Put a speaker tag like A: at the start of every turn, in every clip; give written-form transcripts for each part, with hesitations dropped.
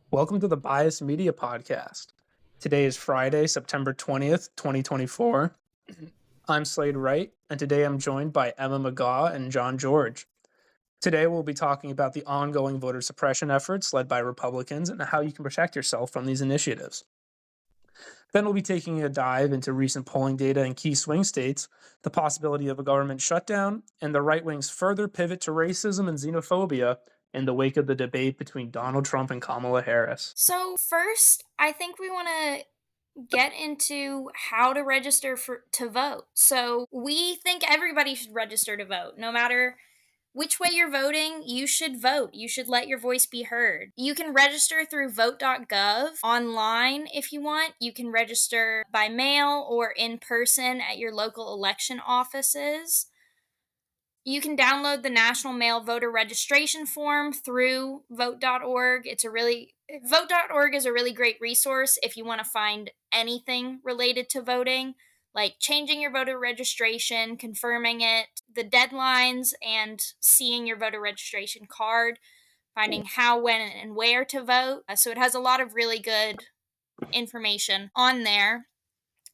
A: Welcome to the Bias Media Podcast. Today is Friday, September 20th, 2024. I'm Slade Wright, and today I'm joined by Emma McGaw and John George. Today we'll be talking about the ongoing voter suppression efforts led by Republicans and how you can protect yourself from these initiatives. Then we'll be taking a dive into recent polling data in key swing states, the possibility of a government shutdown, and the right wing's further pivot to racism and xenophobia in the wake of the debate between Donald Trump and Kamala Harris.
B: So first, I think we want to get into how to register to vote. So we think everybody should register to vote. No matter which way you're voting, you should vote. You should let your voice be heard. You can register through vote.gov online if you want. You can register by mail or in person at your local election offices. You can download the National Mail Voter Registration Form through vote.org. Vote.org is a really great resource if you want to find anything related to voting, like changing your voter registration, confirming it, the deadlines, and seeing your voter registration card, finding how, when, and where to vote. So it has a lot of really good information on there.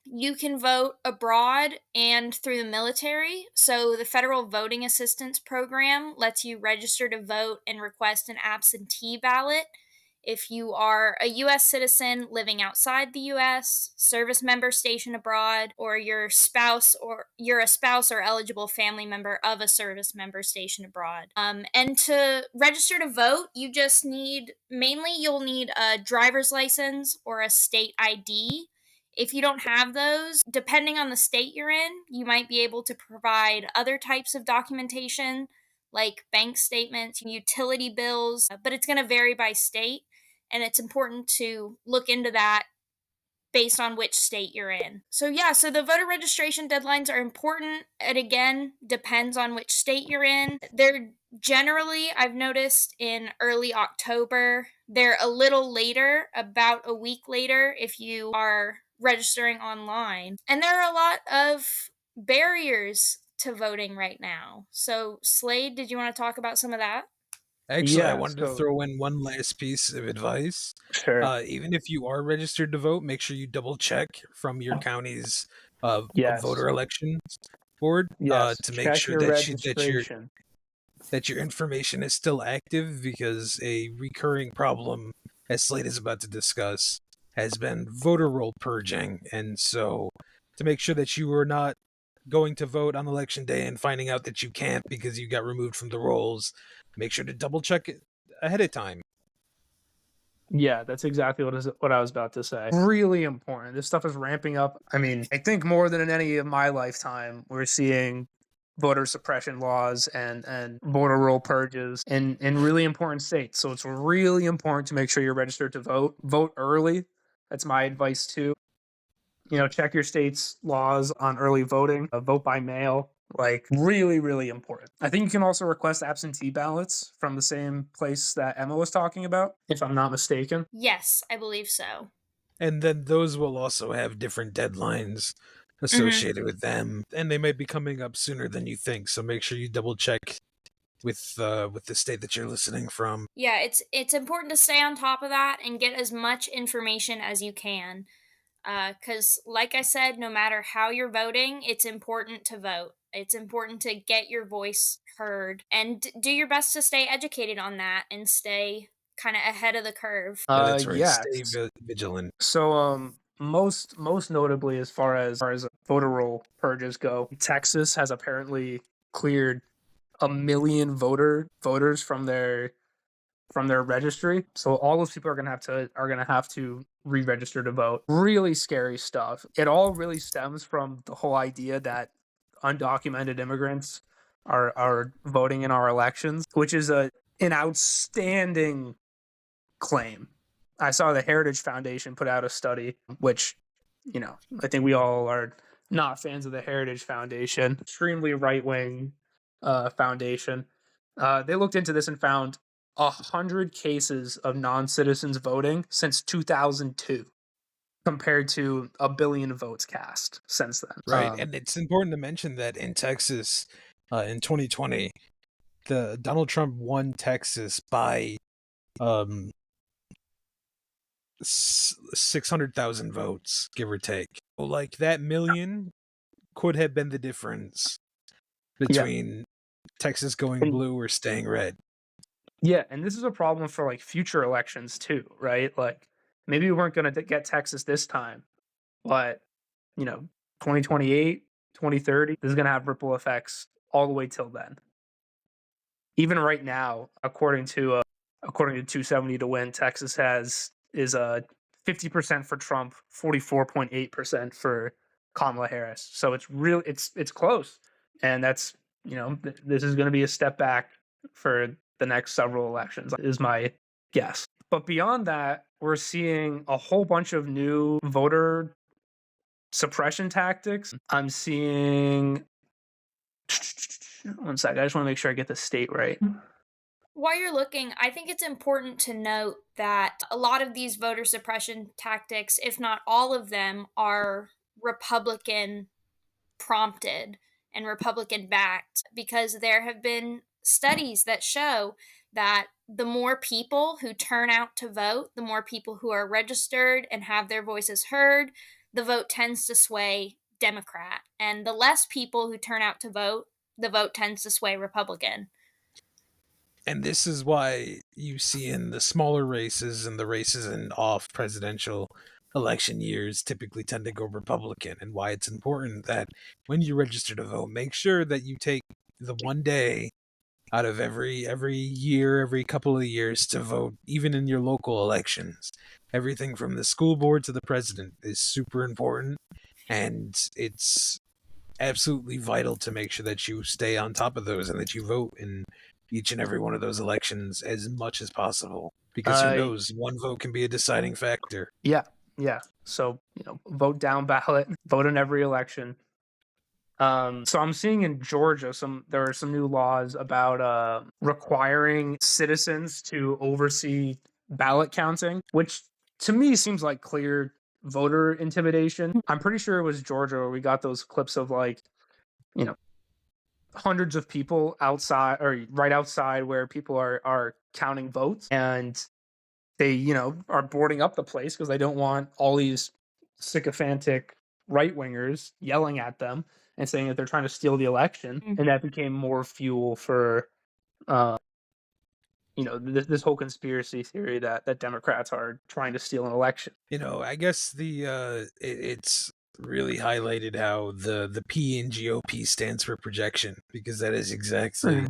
B: You can vote abroad and through the military. So the Federal Voting Assistance Program lets you register to vote and request an absentee ballot if you are a U.S. citizen living outside the U.S., service member stationed abroad, or you're a spouse or eligible family member of a service member stationed abroad. And to register to vote, you'll need a driver's license or a state ID. If you don't have those, depending on the state you're in, you might be able to provide other types of documentation like bank statements, utility bills, but it's going to vary by state, and it's important to look into that based on which state you're in. So the voter registration deadlines are important. It again depends on which state you're in. They're generally, I've noticed, in early October. They're a little later, about a week later, if you are registering online. And there are a lot of barriers to voting right now. So, Slade, did you want to talk about some of that?
C: Actually, I
A: Yeah,
C: wanted to
A: so
C: throw in one last piece of advice.
A: sure.
C: Even if you are registered to vote, make sure you double check from your county's
A: Yes.
C: voter elections board
A: Yes.
C: to make
A: Check
C: sure
A: your
C: that
A: registration.
C: your information is still active, because a recurring problem, as Slate is about to discuss, has been voter roll purging. And so, to make sure that you are not going to vote on election day and finding out that you can't because you got removed from the rolls, make sure to double check it ahead of time.
A: Yeah, that's exactly what I was about to say. Really important. This stuff is ramping up. I mean, I think more than in any of my lifetime, we're seeing voter suppression laws and voter roll purges in really important states. So it's really important to make sure you're registered to vote. Vote early. That's my advice too. Check your state's laws on early voting. Vote by mail. Like, really, really important. I think you can also request absentee ballots from the same place that Emma was talking about, if I'm not mistaken.
B: Yes, I believe so.
C: And then those will also have different deadlines associated with them, and they might be coming up sooner than you think. So make sure you double check with the state that you're listening from.
B: Yeah, it's important to stay on top of that and get as much information as you can. Because, like I said, no matter how you're voting, it's important to vote. It's important to get your voice heard and do your best to stay educated on that and stay kind of ahead of the curve.
C: Yeah, that's right. Stay
A: Yes.
C: vigilant.
A: So, most notably, as far as voter roll purges go, Texas has apparently cleared 1 million voters from their registry. So all those people are gonna have to re-register to vote. Really scary stuff. It all really stems from the whole idea that undocumented immigrants are voting in our elections, which is an outstanding claim. I saw the Heritage Foundation put out a study, which, I think we all are not fans of the Heritage Foundation, extremely right wing foundation. They looked into this and found 100 cases of non-citizens voting since 2002, compared to 1 billion votes cast since then.
C: Right, and it's important to mention that in Texas, in 2020, the Donald Trump won Texas by 600,000 votes, give or take. Like, that million could have been the difference between Texas going blue or staying red.
A: Yeah, and this is a problem for like future elections too, right? Like maybe we weren't going to get Texas this time, but 2028, 2030, this is going to have ripple effects all the way till then. Even right now, according to 270 to win, Texas is 50% for Trump, 44.8% for Kamala Harris. So it's close, and that's this is going to be a step back for the next several elections, is my guess. But beyond that, we're seeing a whole bunch of new voter suppression tactics. I'm seeing. One sec, I just want to make sure I get the state right.
B: While you're looking, I think it's important to note that a lot of these voter suppression tactics, if not all of them, are Republican prompted and Republican backed, because there have been studies that show that the more people who turn out to vote, the more people who are registered and have their voices heard, the vote tends to sway Democrat. And the less people who turn out to vote, the vote tends to sway Republican.
C: And this is why you see in the smaller races and the races in off presidential election years typically tend to go Republican, and why it's important that when you register to vote, make sure that you take the one day out of every year, every couple of years to vote, even in your local elections. Everything from the school board to the president is super important, and it's absolutely vital to make sure that you stay on top of those and that you vote in each and every one of those elections as much as possible, because who knows, one vote can be a deciding factor.
A: Yeah. So vote down ballot, vote in every election. So I'm seeing in Georgia there are some new laws about requiring citizens to oversee ballot counting, which to me seems like clear voter intimidation. I'm pretty sure it was Georgia where we got those clips of hundreds of people outside, or right outside where people are counting votes, and they are boarding up the place because they don't want all these sycophantic right wingers yelling at them and saying that they're trying to steal the election. Mm-hmm. And that became more fuel for this whole conspiracy theory that Democrats are trying to steal an election.
C: I guess it's really highlighted how the P in GOP stands for projection, because that is exactly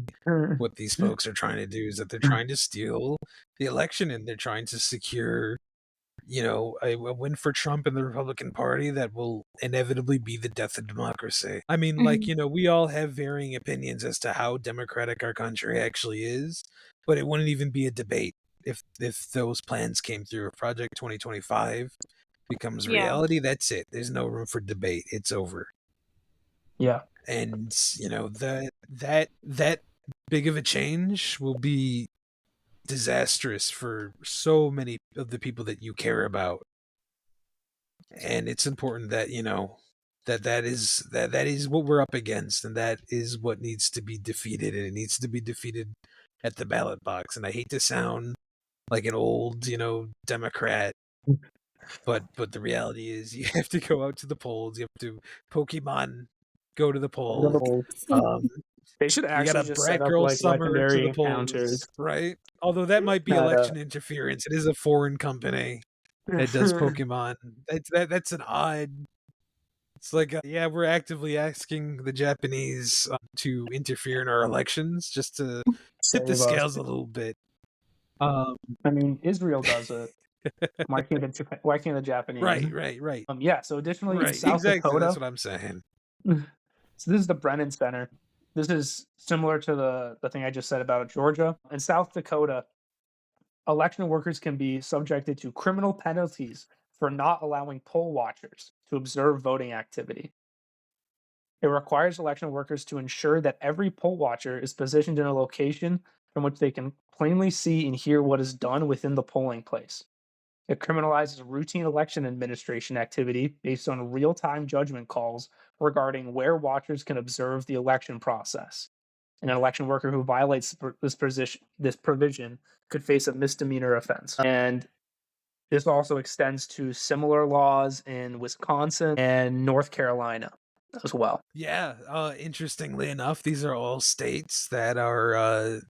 C: what these folks are trying to do, is that they're trying to steal the election, and they're trying to secure a win for Trump and the Republican Party that will inevitably be the death of democracy. I mean, we all have varying opinions as to how democratic our country actually is, but it wouldn't even be a debate if those plans came through. If Project 2025 becomes reality, that's it. There's no room for debate. It's over.
A: Yeah.
C: And that big of a change will be disastrous for so many of the people that you care about. And it's important that that is what we're up against, and that is what needs to be defeated, and it needs to be defeated at the ballot box. And I hate to sound like an old Democrat, but the reality is you have to go out to the polls. You have to Pokemon go to the polls.
A: They should actually just set up like legendary encounters,
C: right? Although that might be election interference. It is a foreign company that does Pokemon. That's an odd. It's like we're actively asking the Japanese to interfere in our elections just to tip the scales a little bit.
A: I mean, Israel does it. Why can't the Japanese?
C: Right.
A: So additionally, in South Dakota,
C: that's what I'm saying.
A: So this is the Brennan Center. This is similar to the thing I just said about Georgia. In South Dakota, election workers can be subjected to criminal penalties for not allowing poll watchers to observe voting activity. It requires election workers to ensure that every poll watcher is positioned in a location from which they can plainly see and hear what is done within the polling place. It criminalizes routine election administration activity based on real-time judgment calls regarding where watchers can observe the election process. An election worker who violates this provision could face a misdemeanor offense. And This also extends to similar laws in Wisconsin and North Carolina as well.
C: Yeah, interestingly enough, these are all states that are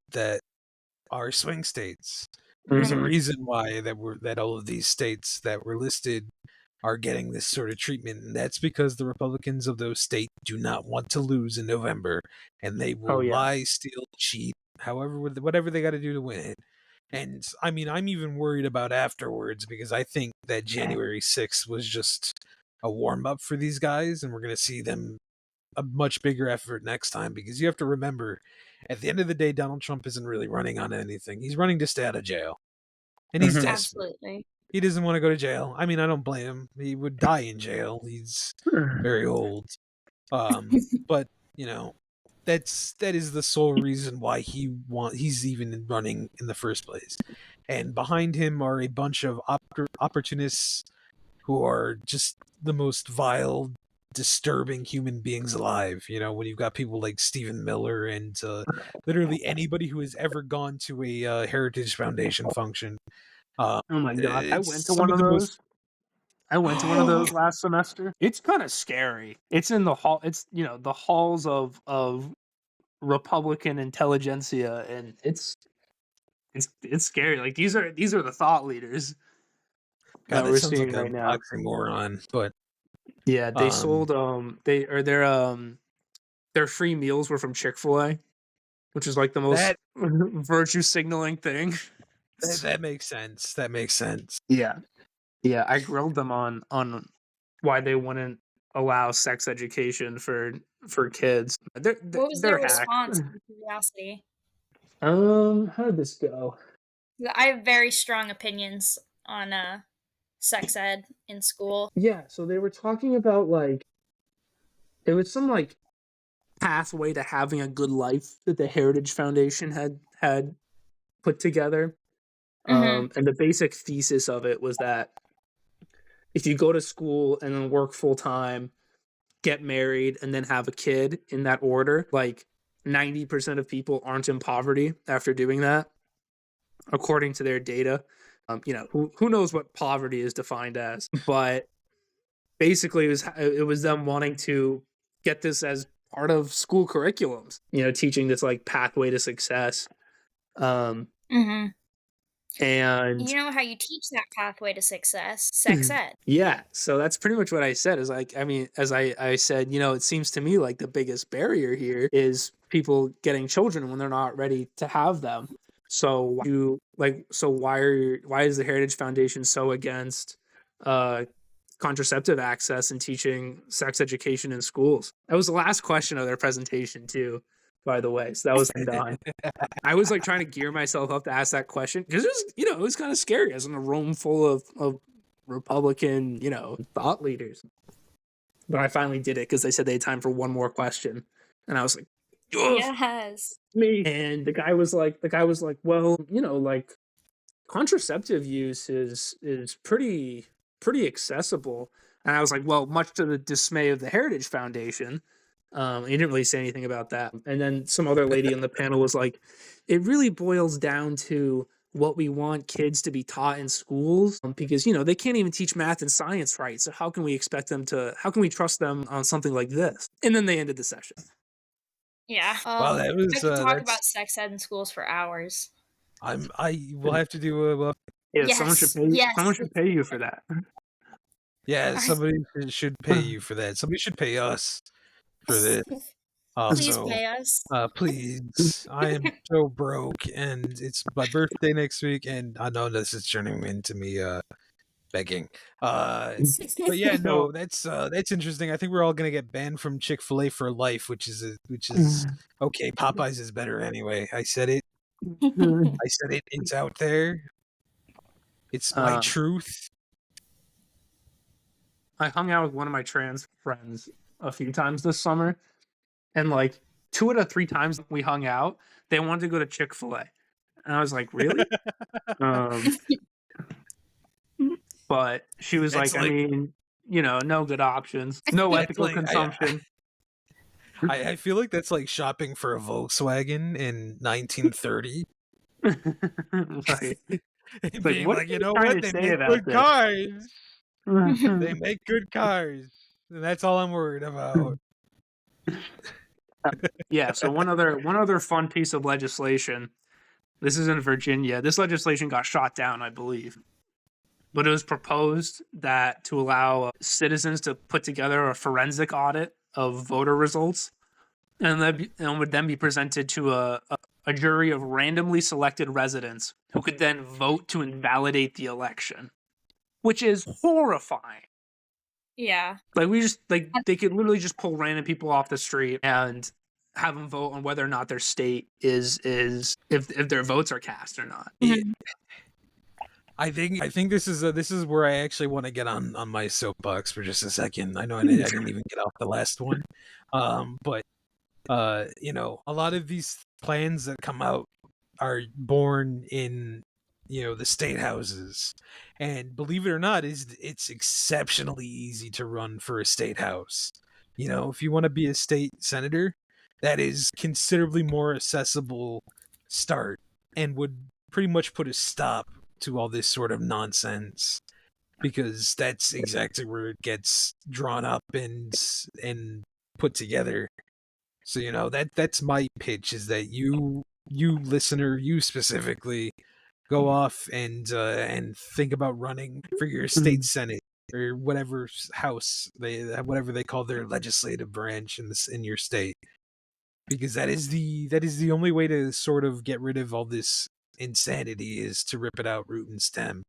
C: swing states. There's a
A: Mhm.
C: reason why that all of these states that were listed are getting this sort of treatment, and that's because the Republicans of those states do not want to lose in November, and they
A: Oh
C: will
A: yeah.
C: lie, steal, cheat, however, whatever they got to do to win it. And I mean, I'm even worried about afterwards because I think that January 6th was just a warm up for these guys, and we're going to see them a much bigger effort next time, because you have to remember, at the end of the day, Donald Trump isn't really running on anything. He's running to stay out of jail, and he's
A: Mhm.
C: desperate.
B: Absolutely.
C: He doesn't want to go to jail. I mean, I don't blame him. He would die in jail. He's very old. But you know, that is the sole reason why he's even running in the first place. And behind him are a bunch of opportunists who are just the most vile, disturbing human beings alive. You know, when you've got people like Stephen Miller and literally anybody who has ever gone to a Heritage Foundation function.
A: Oh my god, I went
C: It's
A: to
C: some
A: one
C: of
A: of
C: the most.
A: those. I went to one of those last semester. It's kind of scary. It's in the hall. It's the halls of Republican intelligentsia, and it's scary. Like these are the thought leaders
C: God,
A: that
C: that
A: we're
C: sounds like
A: seeing
C: an
A: right now.
C: oxymoron. But
A: Yeah, they
C: um,
A: sold their free meals were from Chick-fil-A, which is like the most
C: that
A: virtue signaling thing.
C: that makes sense. That makes sense.
A: Yeah. Yeah, I grilled them on why they wouldn't allow sex education for kids.
B: What was
A: They're
B: their
A: hacked.
B: response? Out of curiosity.
A: How did this go?
B: I have very strong opinions on sex ed in school.
A: Yeah, so they were talking about like it was some like pathway to having a good life that the Heritage Foundation had put together.
B: Mm-hmm.
A: And the basic thesis of it was that if you go to school and then work full time, get married, and then have a kid in that order, like 90% of people aren't in poverty after doing that, according to their data. Who knows what poverty is defined as, but basically it was them wanting to get this as part of school curriculums, teaching this like pathway to success. Um,
B: Mm-hmm.
A: and
B: You know how you teach that pathway to success? Sex ed.
A: yeah, so that's pretty much what I said. Is like, I mean, as I said, it seems to me like the biggest barrier here is people getting children when they're not ready to have them. So why is the Heritage Foundation so against contraceptive access and teaching sex education in schools? That was the last question of their presentation too, by the way. So that was done. I was like trying to gear myself up to ask that question because it was kind of scary as in a room full of Republican, thought leaders. But I finally did it because they said they had time for one more question, and I was like,
B: Yes.
A: me. And the guy was like, well, like contraceptive use is pretty accessible. And I was like, well, much to the dismay of the Heritage Foundation. He didn't really say anything about that. And then some other lady on the panel was like, it really boils down to what we want kids to be taught in schools, because they can't even teach math and science right. So how can we trust them on something like this? And then they ended the session.
B: Yeah.
C: Wow, that was
B: I could talk
C: that's.
B: about sex ed in schools for hours.
C: I will have to do a. Well,
A: Yeah,
B: Yes.
A: someone should pay you for that.
C: yeah, somebody should pay you for that. Somebody should pay us for this.
B: Please
C: So,
B: pay us.
C: please, I am so broke, and it's my birthday next week, and I know this is turning into me begging. But yeah, no, that's interesting. I think we're all gonna get banned from Chick-fil-A for life, which is okay. Popeyes is better anyway. I said it. I said it. It's out there. It's my truth.
A: I hung out with one of my trans friends a few times this summer, and like 2 out of 3 times we hung out, they wanted to go to Chick-fil-A. And I was like, really? um, but she was
C: That's
A: like, I mean, no good options, no
C: That's
A: ethical
C: like-
A: consumption.
C: I feel like that's like shopping for a Volkswagen in 1930.
A: Right.
C: And
A: Like,
C: being
A: what
C: like,
A: are
C: you
A: you
C: know
A: trying
C: what?
A: to
C: They
A: say
C: make
A: about
C: good
A: this?
C: cars. They make good cars. And that's all I'm worried about.
A: Yeah, so one other fun piece of legislation. This is in Virginia. This legislation got shot down, I believe. But it was proposed that to allow citizens to put together a forensic audit of voter results, and would then be presented to a jury of randomly selected residents who could then vote to invalidate the election, which is horrifying.
B: Yeah.
A: Like they could literally just pull random people off the street and have them vote on whether or not their state is if their votes are cast or not.
B: Mhm.
C: I think this is where I actually want to get on my soapbox for just a second. I know I didn't even get off the last one, but you know, a lot of these plans that come out are born in, you know, the state houses, and believe it or not, it's exceptionally easy to run for a state house. You know, if you want to be a state senator, that is considerably more accessible start and would pretty much put a stop to all this sort of nonsense, because that's exactly where it gets drawn up and put together. So, you know, that's my pitch, is that you listener, you specifically, go off and think about running for your state senate or whatever house whatever they call their legislative branch in your state, because that is the only way to sort of get rid of all this insanity, is to rip it out root and stem.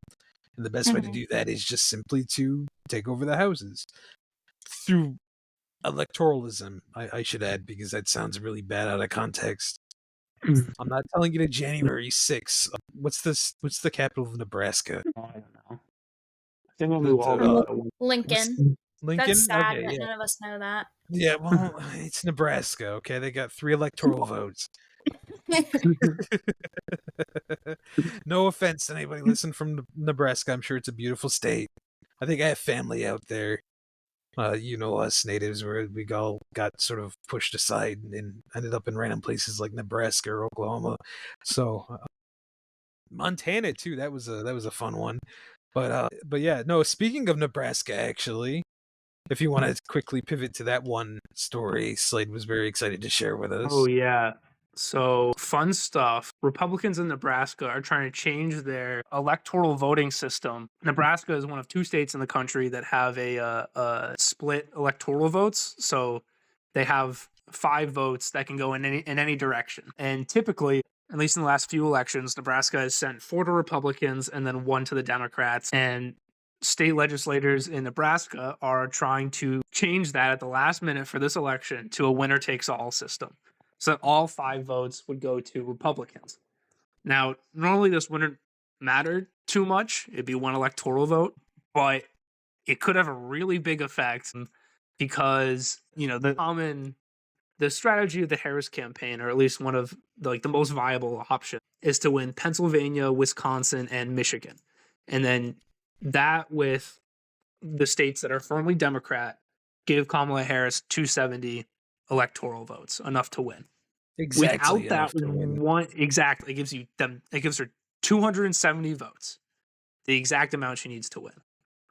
C: And the best way to do that is just simply to take over the houses through electoralism, I should add, because that sounds really bad out of context. I'm not telling you to January 6th. What's the capital of Nebraska?
A: I don't know. I think we'll move all
B: Lincoln.
C: Lincoln?
B: That's sad
C: Okay,
B: that
C: yeah.
B: none of us know that.
C: Yeah, well, it's Nebraska, okay? They got 3 electoral votes. No offense to anybody listening from Nebraska. I'm sure it's a beautiful state. I think I have family out there. You know, us natives, where we all got sort of pushed aside and ended up in random places like Nebraska or Oklahoma. So Montana too. That was a fun one. But yeah, no. Speaking of Nebraska, actually, if you want to quickly pivot to that one story, Slade was very excited to share with us.
A: Oh yeah. So fun stuff. Republicans in Nebraska are trying to change their electoral voting system. Nebraska is one of 2 states in the country that have a split electoral votes. So they have 5 votes that can go in any direction. And typically, at least in the last few elections, Nebraska has sent 4 to Republicans and then 1 to the Democrats. And state legislators in Nebraska are trying to change that at the last minute for this election to a winner takes all system, so that all 5 votes would go to Republicans. Now, normally this wouldn't matter too much. It'd be 1 electoral vote, but it could have a really big effect, because, you know, the strategy of the Harris campaign, or at least one of the most viable option, is to win Pennsylvania, Wisconsin, and Michigan. And then that, with the states that are firmly Democrat, give Kamala Harris 270 electoral votes, enough to win.
C: Exactly.
A: Without that one, exactly, it gives her 270 votes, the exact amount she needs to win.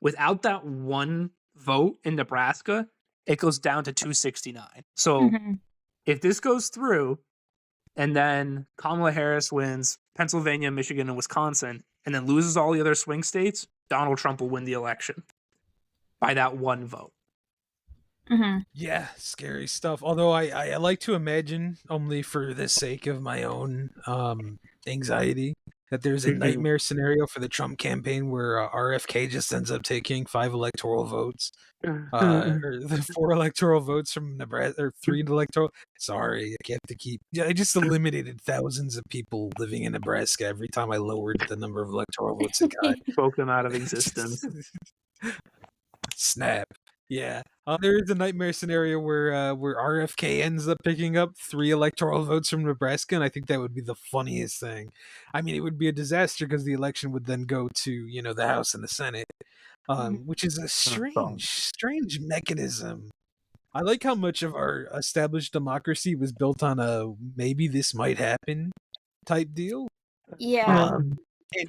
A: Without that one vote in Nebraska, it goes down to 269. So if this goes through, and then Kamala Harris wins Pennsylvania, Michigan, and Wisconsin, and then loses all the other swing states, Donald Trump will win the election by that one vote.
C: Yeah, scary stuff. Although I like to imagine, only for the sake of my own anxiety, that there's a nightmare scenario for the Trump campaign where RFK just ends up taking 5 electoral votes, or the 4 electoral votes from Nebraska, or 3 electoral. Sorry, I have to keep. Yeah, I just eliminated thousands of people living in Nebraska every time I lowered the number of electoral votes it got.
A: Spoke them out of existence.
C: Snap. Yeah, there is a nightmare scenario where RFK ends up picking up 3 electoral votes from Nebraska, and I think that would be the funniest thing. I mean, it would be a disaster because the election would then go to, you know, the House and the Senate, which is a strange mechanism. I like how much of our established democracy was built on a maybe this might happen type deal.
B: Yeah.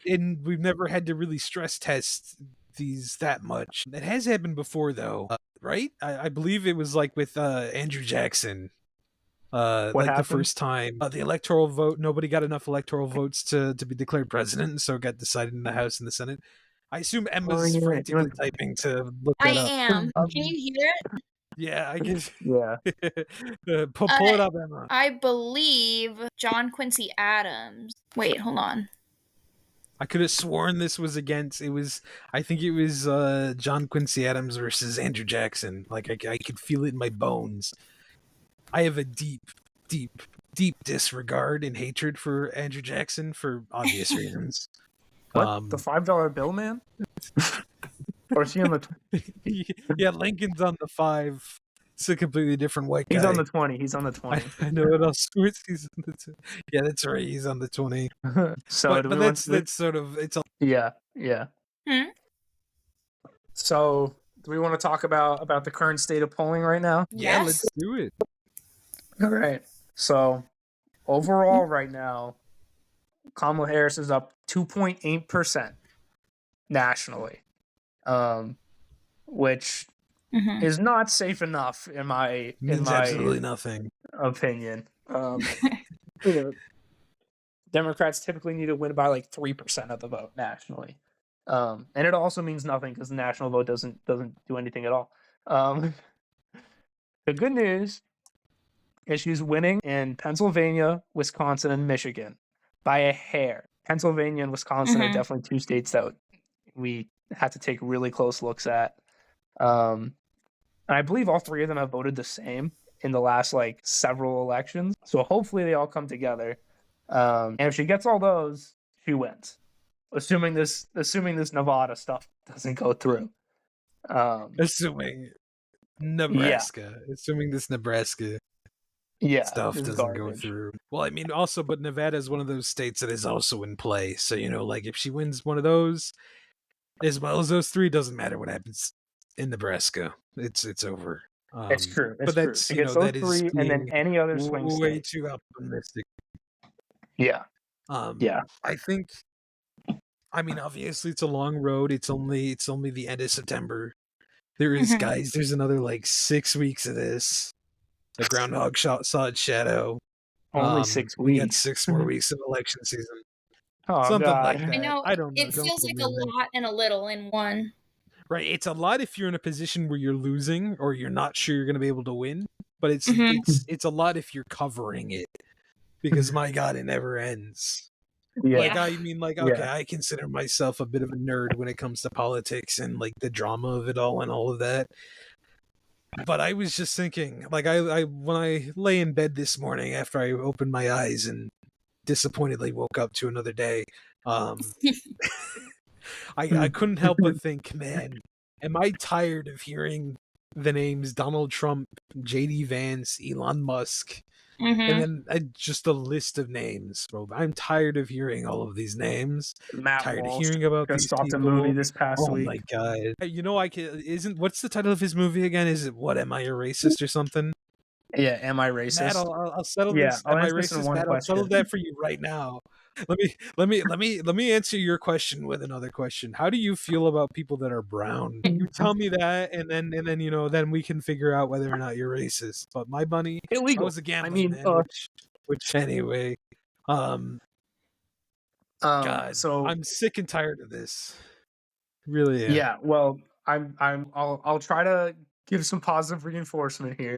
C: and we've never had to really stress test these that much. It has happened before, though, right? I believe it was like with Andrew Jackson.
A: What
C: Like the
A: happened?
C: first time, the electoral vote, nobody got enough electoral votes to be declared president, so it got decided in the House and the Senate. I assume Emma's
A: yeah,
C: frantically typing to look
B: I
C: that up.
B: am. Can you hear it?
C: Yeah, I guess.
A: yeah.
C: Pull it up, Emma.
B: I believe John Quincy Adams. Wait, hold on.
C: I could have sworn this was against. It was. I think it was John Quincy Adams versus Andrew Jackson. Like I could feel it in my bones. I have a deep, deep, deep disregard and hatred for Andrew Jackson for obvious reasons.
A: What? The $5 bill, man? Or is he on the?
C: Yeah, Lincoln's on the 5. It's a completely different white guy.
A: He's on the 20. He's on the 20.
C: I know what else. He's on the yeah, that's right. He's on the 20.
A: So
C: but that's sort of it's.
A: Yeah.
B: Hmm?
A: So do we want to talk about the current state of polling right now?
C: Yeah,
B: Yes.
C: let's do it.
A: All right. So overall, right now, Kamala Harris is up 2.8% nationally, which is not safe enough in my
C: absolutely nothing
A: opinion. You know, Democrats typically need to win by like 3% of the vote nationally, and it also means nothing because the national vote doesn't do anything at all. The good news is she's winning in Pennsylvania, Wisconsin, and Michigan by a hair. Pennsylvania and Wisconsin are definitely two states that we had to take really close looks at. And I believe all three of them have voted the same in the last like several elections. So hopefully they all come together. And if she gets all those, she wins. Assuming this Nevada stuff doesn't go through.
C: Assuming Nebraska. Assuming this Nebraska stuff doesn't go through. Well, I mean, also, but Nevada is one of those states that is also in play. So, like if she wins one of those, as well as those 3, doesn't matter what happens in Nebraska. It's over.
A: It's true.
C: But that's
A: true. Those
C: that
A: 3 and then any other swing state.
C: Way too optimistic.
A: Yeah.
C: Yeah. I think. I mean, obviously, it's a long road. It's only the end of September. There is, guys. There's another like 6 weeks of this. The groundhog saw its shadow.
A: Only 6 weeks.
C: We got 6 more weeks of election season.
A: Oh,
C: Something
A: God.
C: like that.
B: I know.
C: I don't know.
B: It feels like a lot and a little in one.
C: Right. It's a lot if you're in a position where you're losing or you're not sure you're going to be able to win. But it's a lot if you're covering it. Because, my God, it never ends.
A: Yeah.
C: Like, I mean, like, okay, I consider myself a bit of a nerd when it comes to politics and, like, the drama of it all and all of that. But I was just thinking, like, I when I lay in bed this morning after I opened my eyes and disappointedly woke up to another day, I couldn't help but think, man, am I tired of hearing the names Donald Trump, J.D. Vance, Elon Musk, and then just a list of names, bro. I'm tired of hearing all of these names.
A: Matt
C: Tired
A: Walsh
C: of hearing about these
A: just dropped
C: people.
A: a movie this past week.
C: Oh my God! What's the title of his movie again? Is it What Am I a Racist or something?
A: Yeah, am I racist?
C: Matt, I'll settle this. Am I racist, Matt? I'll settle that for you right now. Let me answer your question with another question. How do you feel about people that are brown? You tell me that, and then then we can figure out whether or not you're racist. But my bunny,
A: illegal.
C: I was a gambling man. Which anyway, God,
A: so
C: I'm sick and tired of this. Really am.
A: Yeah, well, I'll try to give some positive reinforcement here.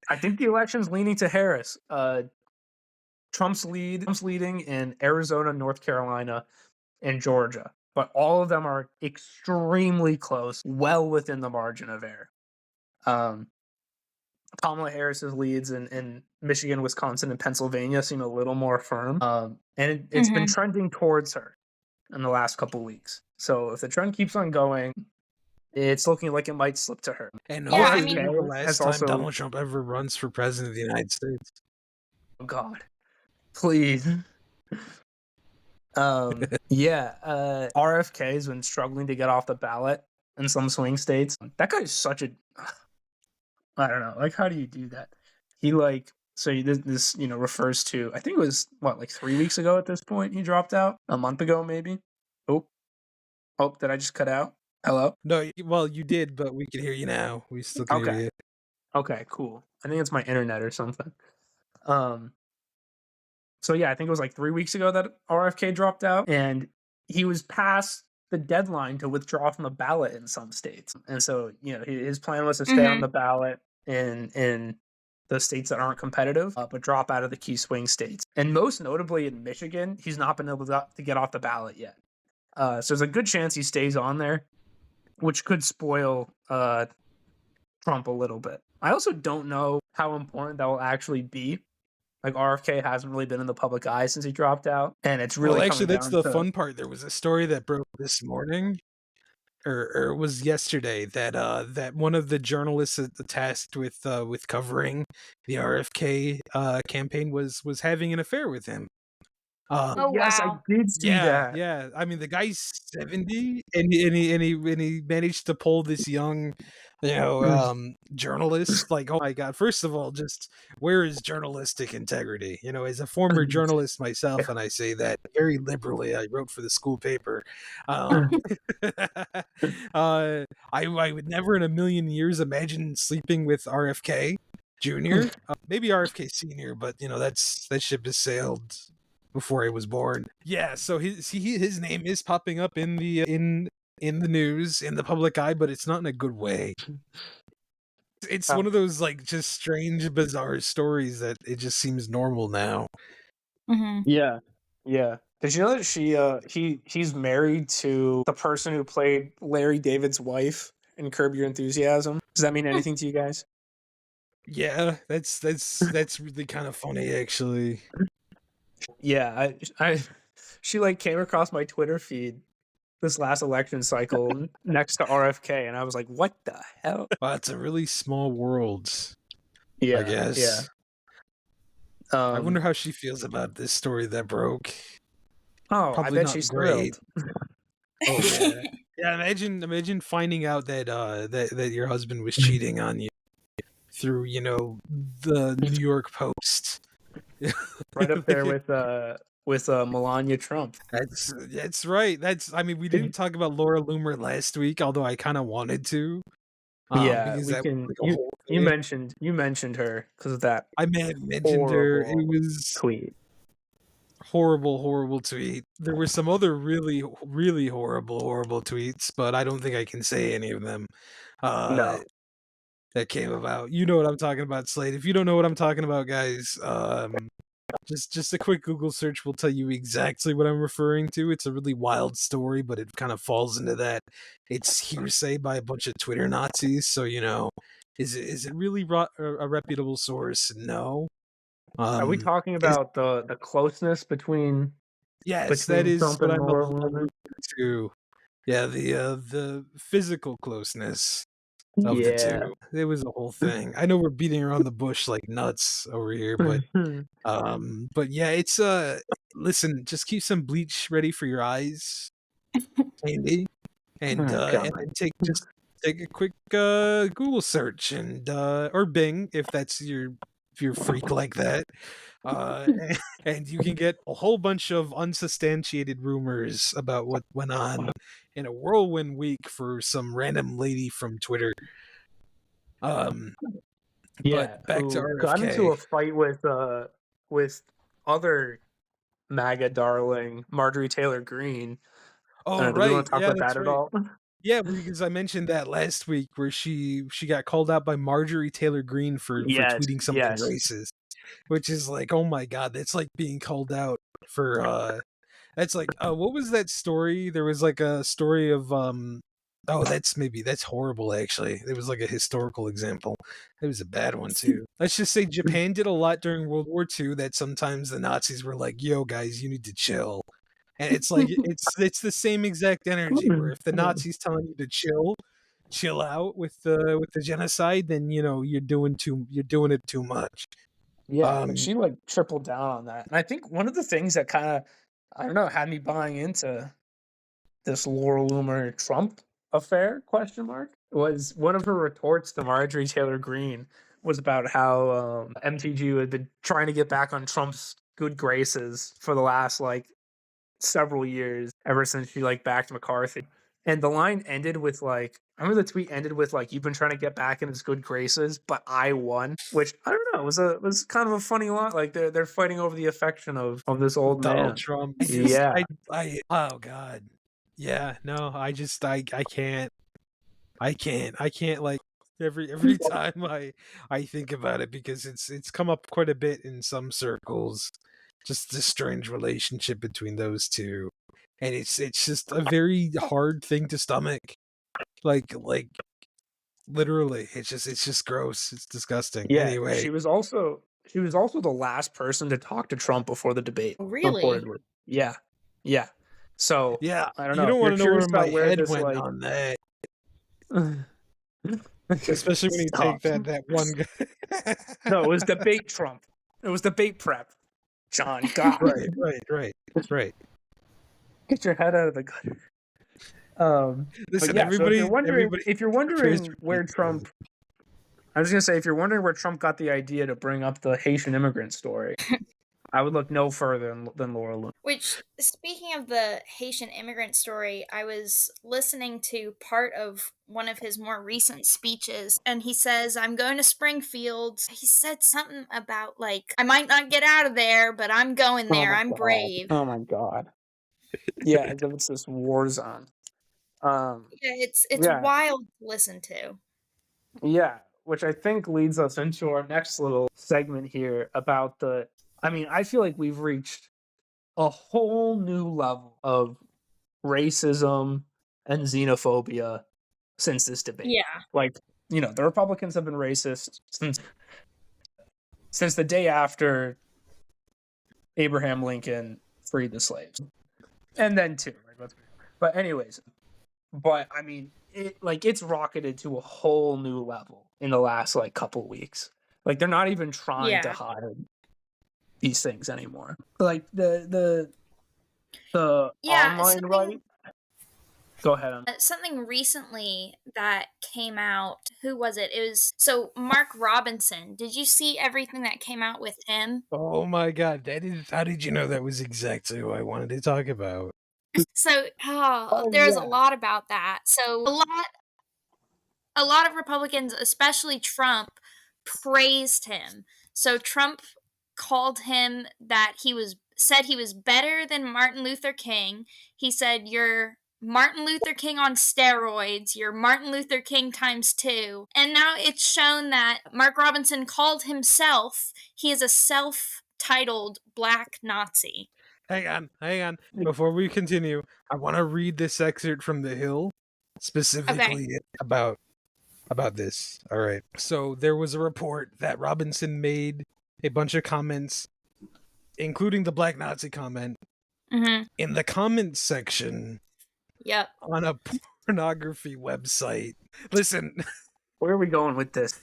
A: I think the election's leaning to Harris. Trump's leading in Arizona, North Carolina, and Georgia, but all of them are extremely close, well within the margin of error. Kamala Harris's leads in Michigan, Wisconsin, and Pennsylvania seem a little more firm, and it's been trending towards her in the last couple weeks. So if the trend keeps on going, it's looking like it might slip to her.
C: And
B: Yeah,
C: hopefully the last time Donald Trump ever runs for president of the United States.
A: Oh God, please. RFK has been struggling to get off the ballot in some swing states. That guy is such a, I don't know, like, how do you do that? He So this refers to, I think it was like 3 weeks ago at this point he dropped out, a month ago maybe. Oh, did I just cut out? Hello?
C: No, well, you did, but we can hear you now. We still can hear
A: Okay.
C: you.
A: Okay, cool. I think it's my internet or something. So yeah, I think it was like 3 weeks ago that RFK dropped out, and he was past the deadline to withdraw from the ballot in some states. And so, his plan was to stay on the ballot in the states that aren't competitive, but drop out of the key swing states. And most notably in Michigan, he's not been able to get off the ballot yet. So there's a good chance he stays on there, which could spoil Trump a little bit. I also don't know how important that will actually be. Like, RFK hasn't really been in the public eye since he dropped out, and it's really
C: actually,
A: coming
C: that's
A: down
C: the
A: to...
C: fun part. There was a story that broke this morning, or it was yesterday, that one of the journalists tasked with covering the RFK campaign was having an affair with him.
B: Oh,
A: Yes, I
B: wow.
A: did see that.
C: Yeah. I mean, the guy's 70, and he managed to pull this young, journalist. Like, oh my god! First of all, just where is journalistic integrity? As a former journalist myself, and I say that very liberally. I wrote for the school paper. I would never in a million years imagine sleeping with RFK Jr. Maybe RFK Senior, but that ship has sailed before I was born. Yeah, so his name is popping up in the news, in the public eye, but it's not in a good way. It's one of those like just strange, bizarre stories that it just seems normal now.
A: Yeah. Did you know that he's married to the person who played Larry David's wife in Curb Your Enthusiasm? Does that mean anything to you guys?
C: Yeah, that's really kind of funny, actually.
A: Yeah, she like came across my Twitter feed this last election cycle next to RFK, and I was like, "What the hell?"
C: Well, it's a really small world,
A: Yeah,
C: I guess.
A: yeah.
C: I wonder how she feels about this story that broke.
A: Oh,
C: Probably
A: I bet
C: not
A: she's
C: great.
A: thrilled.
C: Oh yeah, yeah. Imagine finding out that that your husband was cheating on you through the New York Post.
A: Right up there with Melania Trump.
C: That's right. I mean, we didn't talk about Laura Loomer last week, although I kind of wanted to.
A: Yeah,
C: Because
A: we
C: that was
A: can.
C: like a whole
A: You
C: thing.
A: mentioned her because of that
C: I may have mentioned her. It
A: horrible
C: was
A: tweet.
C: horrible tweet. There were some other really, really horrible tweets, but I don't think I can say any of them.
A: No.
C: That came about. You know what I'm talking about, Slade. If you don't know what I'm talking about, guys, just a quick Google search will tell you exactly what I'm referring to. It's a really wild story, but it kind of falls into that. It's hearsay by a bunch of Twitter Nazis, so is it really a reputable source? No.
A: Are we talking about the closeness between
C: Yes, that is
A: Trump
C: what
A: and
C: I'm
A: Laura
C: alluding
A: Loomer?
C: to. Yeah, the physical closeness of the
A: Yeah.
C: two. It was a whole thing. I know we're beating around the bush like nuts over here, but yeah, it's listen, just keep some bleach ready for your eyes, Andy, and
A: Oh, God.
C: just take a quick Google search and or Bing if you're freak like that. Uh, and you can get a whole bunch of unsubstantiated rumors about what went on in a whirlwind week for some random lady from Twitter.
A: Yeah,
C: But back to
A: who got into
C: RFK.
A: a fight with other MAGA darling Marjorie Taylor Greene.
C: Oh
A: Do we want
C: right,
A: to talk
C: yeah,
A: about
C: that's
A: that at
C: right.
A: all?
C: Yeah, because I mentioned that last week where she got called out by Marjorie Taylor Greene for
A: Yes,
C: tweeting something
A: yes.
C: racist, which is like, oh my god, that's like being called out for that's like what was that story? There was like a story of oh that's horrible actually. It was like a historical example. It was a bad one too. Let's just say Japan did a lot during World War II that sometimes the Nazis were like, yo guys, you need to chill. And it's like it's the same exact energy where if the Nazis telling you to chill out with the genocide, then you're doing it too much.
A: Yeah, but she like tripled down on that. And I think one of the things that kind of, I don't know, had me buying into this Laura Loomer Trump affair, question mark, was one of her retorts to Marjorie Taylor Greene was about how MTG had been trying to get back on Trump's good graces for the last like several years, ever since she like backed McCarthy. And the line ended with like, I remember the tweet ended with like, "You've been trying to get back in his good graces, but I won," which I don't know, was kind of a funny line. Like they're fighting over the affection of this old
C: Donald
A: man.
C: Trump.
A: Yeah.
C: Oh god. Yeah, no, I can't. I can't like every time I think about it, because it's come up quite a bit in some circles, just the strange relationship between those two. And it's just a very hard thing to stomach. Like literally, it's just gross. It's disgusting.
A: Yeah,
C: Anyway,
A: she was also the last person to talk to Trump before the debate.
B: Really?
A: Reportedly. Yeah. Yeah. So
C: yeah,
A: I don't
C: you
A: know.
C: don't
A: If
C: want
A: you're
C: to know where
A: curious
C: my
A: about where
C: head
A: this
C: went
A: like
C: on that. Especially when you
A: Stop.
C: take that one guy.
A: No, it was debate Trump. It was debate prep. John, God.
C: Right.
A: Get your head out of the gutter. But
C: Listen,
A: yeah, so if you're
C: everybody
A: wondering where Trump, I was gonna say, if you're wondering where Trump got the idea to bring up the Haitian immigrant story, I would look no further than Laura Loomer.
B: Which, speaking of the Haitian immigrant story, I was listening to part of one of his more recent speeches, and he says, "I'm going to Springfield." He said something about, like, "I might not get out of there, but I'm going there. I'm brave."
A: Oh my God. Yeah, as if it's this war zone.
B: Yeah, it's
A: Yeah,
B: wild to listen to.
A: yeah, which I think leads us into our next little segment here about I feel like we've reached a whole new level of racism and xenophobia since this debate.
B: Yeah.
A: Like, the Republicans have been racist since the day after Abraham Lincoln freed the slaves. And then too. But anyways, it's rocketed to a whole new level in the last like couple weeks. Like they're not even trying to hide these things anymore. Like the online right. Go ahead.
B: Something recently that came out. Who was it? It was Mark Robinson. Did you see everything that came out with him?
C: Oh my God, how did you know that was exactly who I wanted to talk about?
B: There's a lot about that. So a lot of Republicans, especially Trump, praised him. So Trump called him said he was better than Martin Luther King. He said, "You're Martin Luther King on steroids. You're Martin Luther King times 2." And now it's shown that Mark Robinson called himself, he is a self-titled Black Nazi.
C: Hang on. Before we continue, I want to read this excerpt from The Hill, specifically about this. All right. So there was a report that Robinson made a bunch of comments, including the Black Nazi comment, in the comments section.
B: Yep.
C: On a pornography website. Listen.
A: Where are we going with this?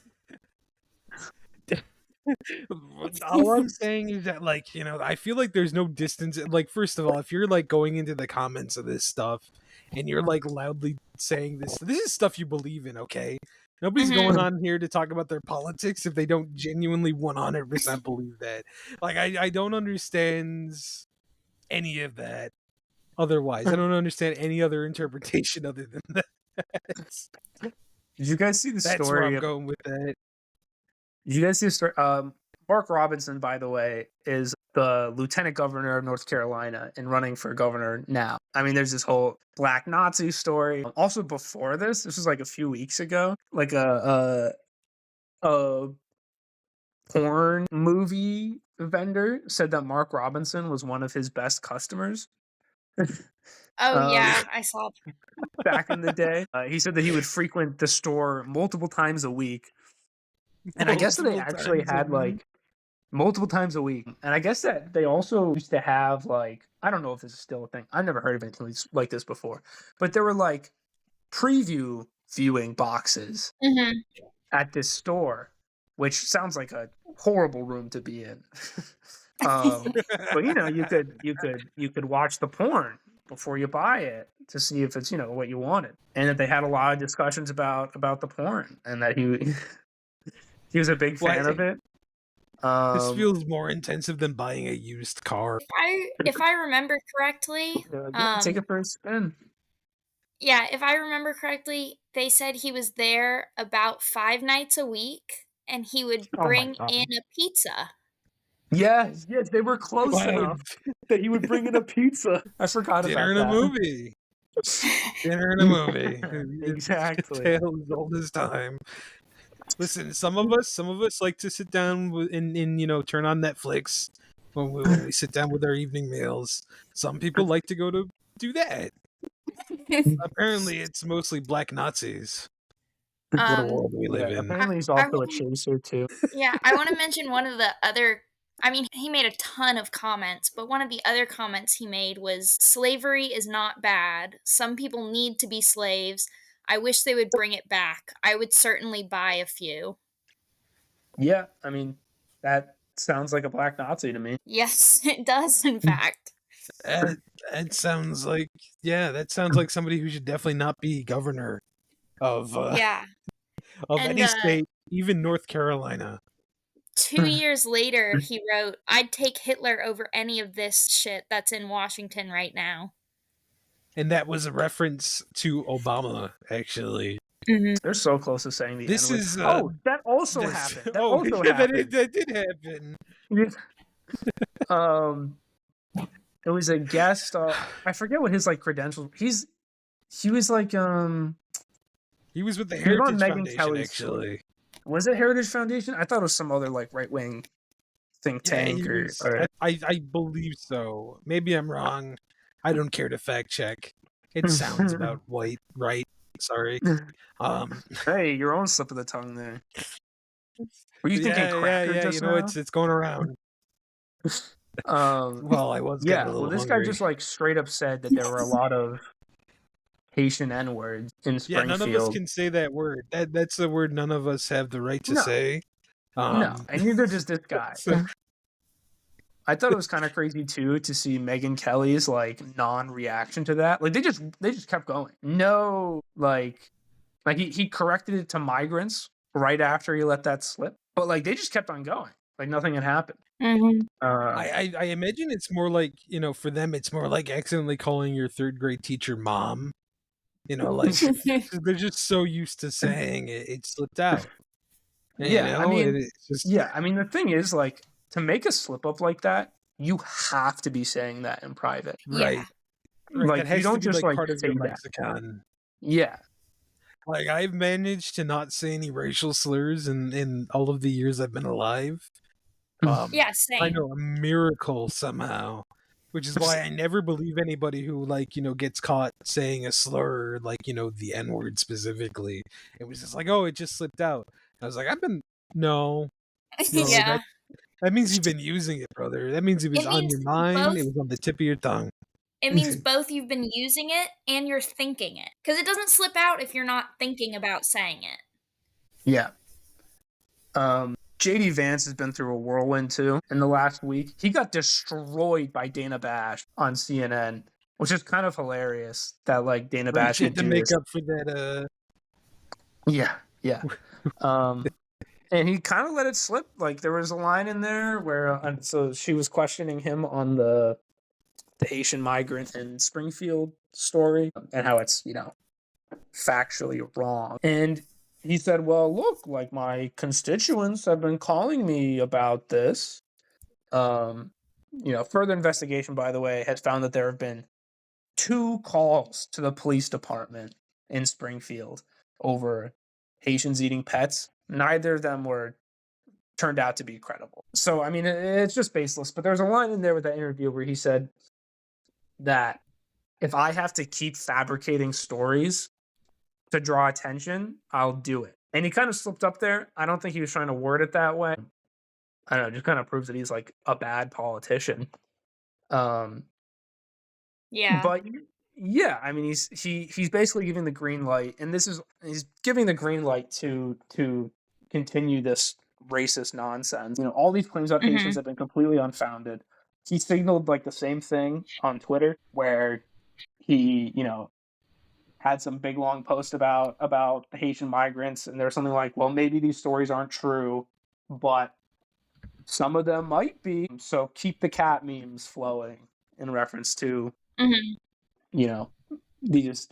C: All I'm saying is that, I feel like there's no distance. Like, first of all, if you're like going into the comments of this stuff and you're like loudly saying this is stuff you believe in, okay? Nobody's going on here to talk about their politics if they don't genuinely 100% believe that. Like, I don't understand any of that. Otherwise, I don't understand any other interpretation other than that.
A: Did you guys see the story?
C: That's where I'm going with that.
A: Did you guys see the story? Mark Robinson, by the way, is the lieutenant governor of North Carolina and running for governor now. I mean, there's this whole Black Nazi story. Also, before this was like a few weeks ago, like a porn movie vendor said that Mark Robinson was one of his best customers.
B: Yeah, I saw that.
A: Back in the day. He said that he would frequent the store multiple times a week. And I guess that they actually had like multiple times a week. And I guess that they also used to have like, I don't know if this is still a thing. I've never heard of anything like this before. But there were like preview viewing boxes at this store, which sounds like a horrible room to be in. But you could watch the porn before you buy it to see if it's what you wanted, and that they had a lot of discussions about the porn, and that He was a big fan of it.
C: This feels more intensive than buying a used car.
B: If I remember correctly,
A: take it for a spin.
B: yeah, if I remember correctly, they said he was there about 5 nights a week, and he would bring in a pizza.
A: Yes, they were close enough that he would bring in a pizza. I forgot
C: Dinner
A: about
C: in
A: that.
C: a movie. Dinner in a movie.
A: Exactly.
C: Tale as old as time. Listen, some of us like to sit down and turn on Netflix when we sit down with our evening meals. Some people like to go to do that. Apparently, it's mostly black Nazis. What a world we live in.
A: Apparently, he's also a chaser too.
B: Yeah, I want to mention one of the other. I mean, he made a ton of comments, but one of the other comments he made was, "Slavery is not bad. Some people need to be slaves. I wish they would bring it back. I would certainly buy a few."
A: Yeah, I mean, that sounds like a black Nazi to me.
B: Yes, it does, in fact.
C: That sounds like somebody who should definitely not be governor of any state, even North Carolina.
B: 2 years later, he wrote, "I'd take Hitler over any of this shit that's in Washington right now."
C: And that was a reference to Obama, actually.
B: Mm-hmm.
A: They're so close to saying the
C: This
A: N-word.
C: is
A: that also happened. That
C: did happen.
A: It was a guest. I forget what his credentials. He was like
C: he was with the Heritage Foundation,
A: Kelly's
C: actually.
A: Was it Heritage Foundation? I thought it was some other right wing think tank
C: I believe so. Maybe I'm wrong. I don't care to fact check. It sounds about right. Sorry.
A: Hey, your own slip of the tongue there. Were you thinking cracker just now?
C: It's going around. Well, I was getting a little
A: this
C: hungry.
A: guy just straight up said that there were a lot of Haitian N-words in Springfield.
C: Yeah, none of us can say that word. That's the word none of us have the right to say.
A: No, and neither does this guy. I thought it was kind of crazy too to see Megyn Kelly's non-reaction to that. They just kept going. No, he corrected it to migrants right after he let that slip, but they just kept on going. Nothing had happened.
B: Mm-hmm.
C: I imagine it's more for them, it's more like accidentally calling your third grade teacher mom. They're just so used to saying it slipped out.
A: I mean, the thing is, to make a slip up like that, you have to be saying that in private,
C: right?
A: You don't just
C: part of
A: say
C: your
A: that.
C: lexicon.
A: Yeah.
C: I've managed to not say any racial slurs in all of the years I've been alive.
B: Yeah, same.
C: I know, a miracle somehow. Which is why I never believe anybody who gets caught saying a slur, the N-word specifically. It was just it just slipped out. I was like, no,
B: yeah.
C: that means you've been using it, brother. That means it was on your mind. It was on the tip of your tongue.
B: It means both you've been using it and you're thinking it. Because it doesn't slip out if you're not thinking about saying it.
A: Yeah. JD Vance has been through a whirlwind too in the last week. He got destroyed by Dana Bash on CNN, which is kind of hilarious that Dana Bash
C: had to make up for that.
A: Yeah. And he kind of let it slip. There was a line in there where so she was questioning him on the Haitian migrant in Springfield story and how it's factually wrong. And he said, well, look, my constituents have been calling me about this. Further investigation, by the way, has found that there have been 2 calls to the police department in Springfield over Haitians eating pets. Neither of them turned out to be credible. So, I mean, it's just baseless. But there's a line in there with that interview where he said that if I have to keep fabricating stories to draw attention, I'll do it. And he kind of slipped up there. I don't think he was trying to word it that way. I don't know, it just kind of proves that he's a bad politician.
B: Yeah.
A: But yeah, I mean he's basically giving the green light, and he's giving the green light to continue this racist nonsense. All these claims about Haitians have been completely unfounded. He signaled the same thing on Twitter where he, had some big long post about Haitian migrants, and there's something like, well, maybe these stories aren't true, but some of them might be. So keep the cat memes flowing in reference to, you know, these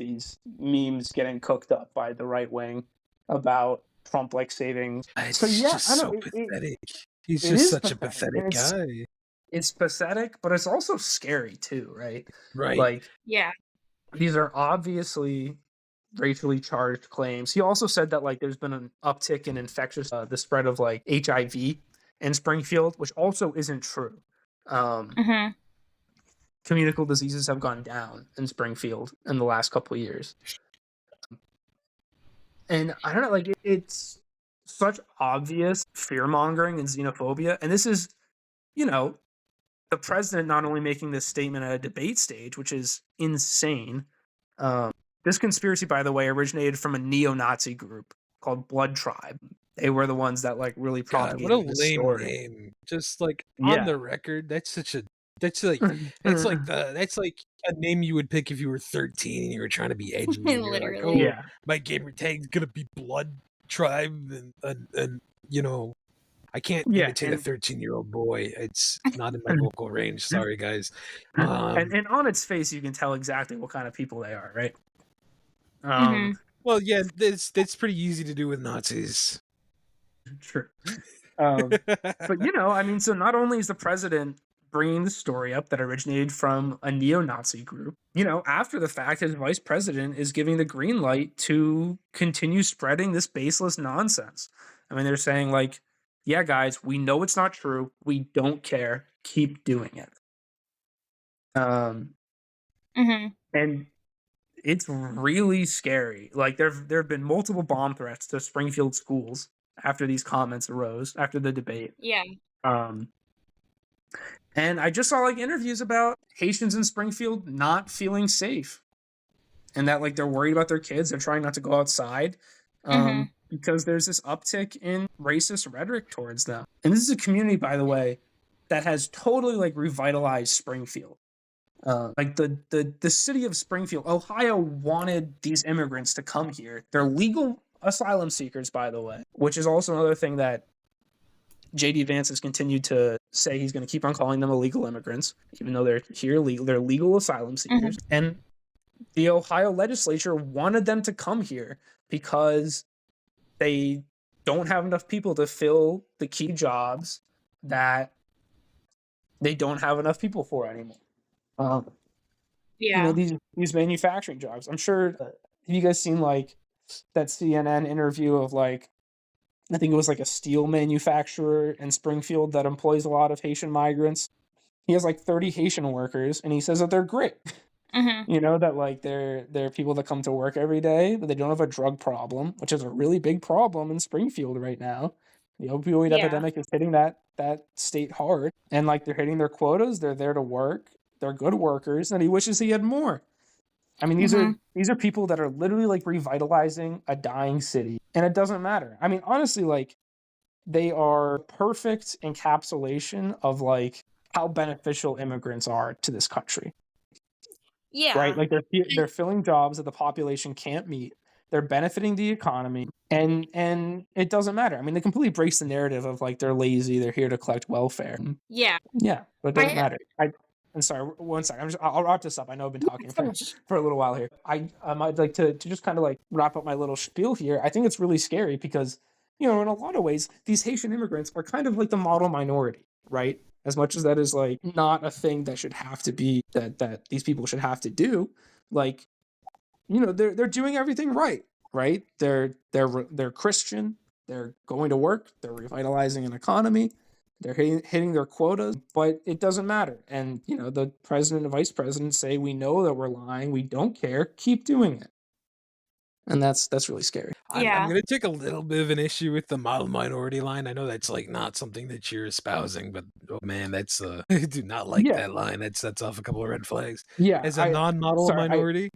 A: memes getting cooked up by the right wing about Trump like saving.
C: It's
A: So yeah,
C: just
A: I
C: so
A: know
C: pathetic. He's
A: it
C: just
A: is
C: such a
A: pathetic.
C: pathetic guy.
A: It's pathetic, but it's also scary too, right?
C: Right.
A: Like,
B: Yeah.
A: these are obviously racially charged claims. He also said that like there's been an uptick in infectious, the spread of like HIV in Springfield, which also isn't true. Communicable diseases have gone down in Springfield in the last couple of years. And I don't know, like it's such obvious fear mongering and xenophobia. And this is, you know, the president not only making this statement at a debate stage, which is insane. This conspiracy, by the way, originated from a neo-Nazi group called Blood Tribe. They were the ones that like really
C: God,
A: propagated
C: what a
A: this
C: lame
A: story.
C: name. Just like
A: Yeah.
C: on the record, that's like a name you would pick if you were 13 and you were trying to be edgy. And you're like,
B: Literally.
C: oh,
A: Yeah.
C: my gamer tag's gonna be Blood Tribe, and you know, I can't
A: Yeah,
C: imitate a
A: and
C: 13-year-old boy. It's not in my vocal range. Sorry, guys.
A: and on its face, you can tell exactly what kind of people they are, right?
C: Well, yeah, that's pretty easy to do with Nazis.
A: True. But you know, I mean, so not only is the president bringing the story up that originated from a neo-Nazi group, you know, after the fact, his vice president is giving the green light to continue spreading this baseless nonsense. I mean, they're saying like, yeah, guys, we know it's not true. We don't care. Keep doing it. And it's really scary. Like there have been multiple bomb threats to Springfield schools after these comments arose after the debate.
B: Yeah.
A: And I just saw like interviews about Haitians in Springfield not feeling safe, and that like they're worried about their kids. They're trying not to go outside because there's this uptick in racist rhetoric towards them. And this is a community, by the way, that has totally like revitalized Springfield. Like the city of Springfield, Ohio wanted these immigrants to come here. They're legal asylum seekers, by the way, which is also another thing that J.D. Vance has continued to say. He's going to keep on calling them illegal immigrants, even though they're here legal. They're legal asylum seekers. And the Ohio legislature wanted them to come here because they don't have enough people to fill the key jobs that they don't have enough people for anymore. You know, these manufacturing jobs. I'm sure. Have you guys seen like that CNN interview of like, I think it was like a steel manufacturer in Springfield that employs a lot of Haitian migrants. He has like 30 Haitian workers, and he says that they're great. You know, that like they're people that come to work every day, but they don't have a drug problem, which is a really big problem in Springfield right now. The opioid epidemic is hitting that state hard, and like they're hitting their quotas. They're there to work. They're good workers, and he wishes he had more. I mean, these are people that are literally like revitalizing a dying city, and it doesn't matter. I mean, honestly, like they are perfect encapsulation of like how beneficial immigrants are to this country.
B: Yeah.
A: Right? Like they're filling jobs that the population can't meet. They're benefiting the economy, and it doesn't matter. I mean, they completely breaks the narrative of like they're lazy, they're here to collect welfare.
B: Yeah.
A: Yeah, but it doesn't matter. I'm sorry, one second. I'll wrap this up. I know I've been talking for a little while here. I'd like to just kind of like wrap up my little spiel here. I think it's really scary because, you know, in a lot of ways, these Haitian immigrants are kind of like the model minority, right? As much as that is like not a thing that should have to be that these people should have to do, like, you know, they're doing everything right? They're Christian. They're going to work. They're revitalizing an economy. They're hitting their quotas, but it doesn't matter. And, you know, the president and vice president say, we know that we're lying. We don't care. Keep doing it. And that's really scary.
C: I'm going to take a little bit of an issue with the model minority line. I know that's like not something that you're espousing, but oh man, that's I do not like that line. That sets off a couple of red flags.
A: Yeah,
C: as a non-model minority,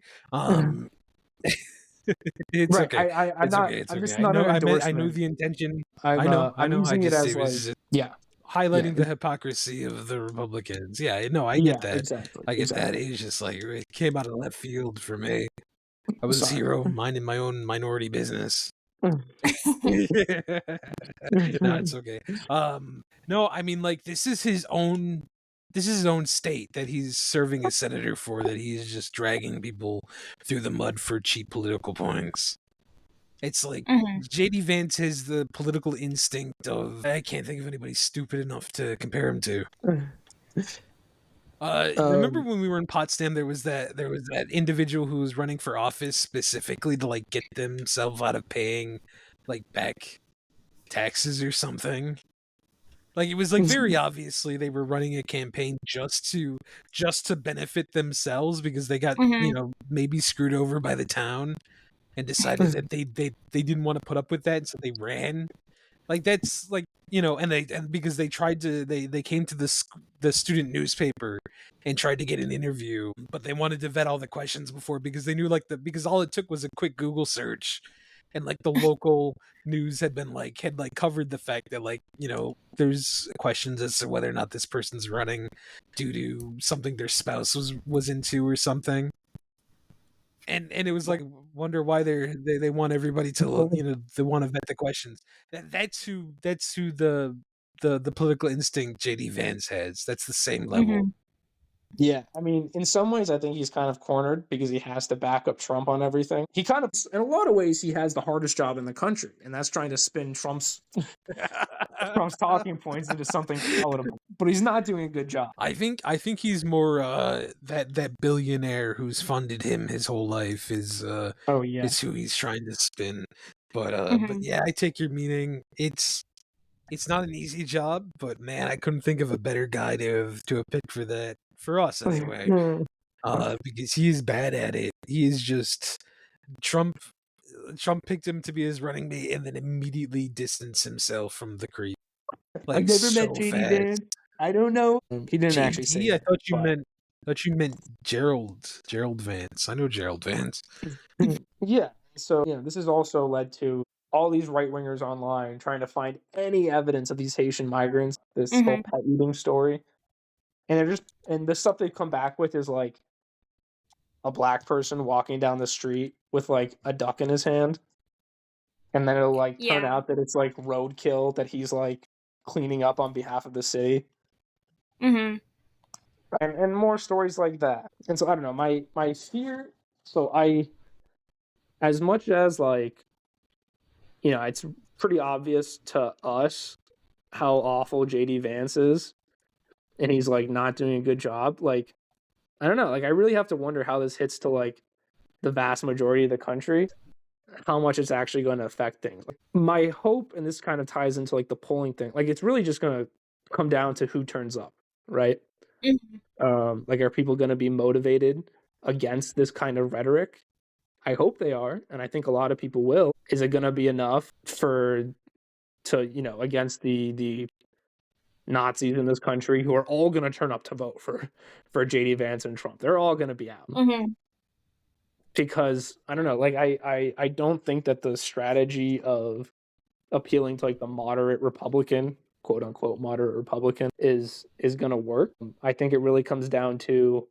C: it's
A: right.
C: okay.
A: I'm not.
C: It's
A: I'm
C: okay.
A: just not an endorsement.
C: I know the intention.
A: I know.
C: I'm
A: using it as like,
C: highlighting the hypocrisy of the Republicans. Yeah, no, I get that.
A: Exactly.
C: I get that. It's just like it came out of left field for me. I was a
A: Sorry.
C: hero, minding my own minority business. No, it's okay. No, I mean, like, this is his own state that he's serving as senator for, that he's just dragging people through the mud for cheap political points. It's like
B: Mhm.
C: JD Vance has the political instinct of, I can't think of anybody stupid enough to compare him to. Remember when we were in Potsdam, there was that individual who was running for office specifically to like get themselves out of paying like back taxes or something. Like, it was like very obviously they were running a campaign just to benefit themselves, because they got,
B: Mhm.
C: maybe screwed over by the town and decided that they didn't want to put up with that, so they ran. Like, that's like, and because they tried to, they came to the student newspaper and tried to get an interview, but they wanted to vet all the questions before, because they knew, like, because all it took was a quick Google search, and like the local news had covered the fact that, like, there's questions as to whether or not this person's running due to something their spouse was into or something. And it was like, wonder why they want everybody to, they want to vet the questions. That's who the political instinct JD Vance has. That's the same level.
B: Mhm.
A: Yeah, I mean, in some ways, I think he's kind of cornered because he has to back up Trump on everything. He kind of, in a lot of ways, he has the hardest job in the country, and that's trying to spin Trump's talking points into something palatable. But he's not doing a good job.
C: I think he's more that billionaire who's funded him his whole life is
A: Oh yeah,
C: is who he's trying to spin. But
B: Mhm.
C: yeah, I take your meaning. It's not an easy job, but man, I couldn't think of a better guy to have picked for that, for us anyway. Because he is bad at it. He is just Trump. Trump picked him to be his running mate, and then immediately distanced himself from the creep.
A: I've
C: Like,
A: never met
C: so
A: JD
C: fast.
A: Vance. I don't know. He didn't actually say
C: JD, I
A: that.
C: thought you meant Gerald Vance. I know Gerald Vance.
A: Yeah. So, this has also led to all these right wingers online trying to find any evidence of these Haitian migrants, this whole
B: Mhm.
A: pet eating story. And the stuff they come back with is like a black person walking down the street with like a duck in his hand. And then it'll like turn
B: Yeah.
A: out that it's like roadkill that he's like cleaning up on behalf of the city.
B: Mhm.
A: And more stories like that. And so I don't know, my fear, so as much as like, it's pretty obvious to us how awful JD Vance is, and he's like not doing a good job. Like, I don't know, like I really have to wonder how this hits to like the vast majority of the country, how much it's actually going to affect things. Like, my hope, and this kind of ties into like the polling thing, like it's really just going to come down to who turns up, right?
B: Mhm.
A: Like, are people going to be motivated against this kind of rhetoric? I hope they are, and I think a lot of people will. Is it going to be enough against the Nazis in this country who are all going to turn up to vote for JD Vance and Trump? They're all going to be out
B: Mhm.
A: because I don't know. Like, I don't think that the strategy of appealing to like the moderate Republican, quote unquote moderate Republican, is going to work. I think it really comes down to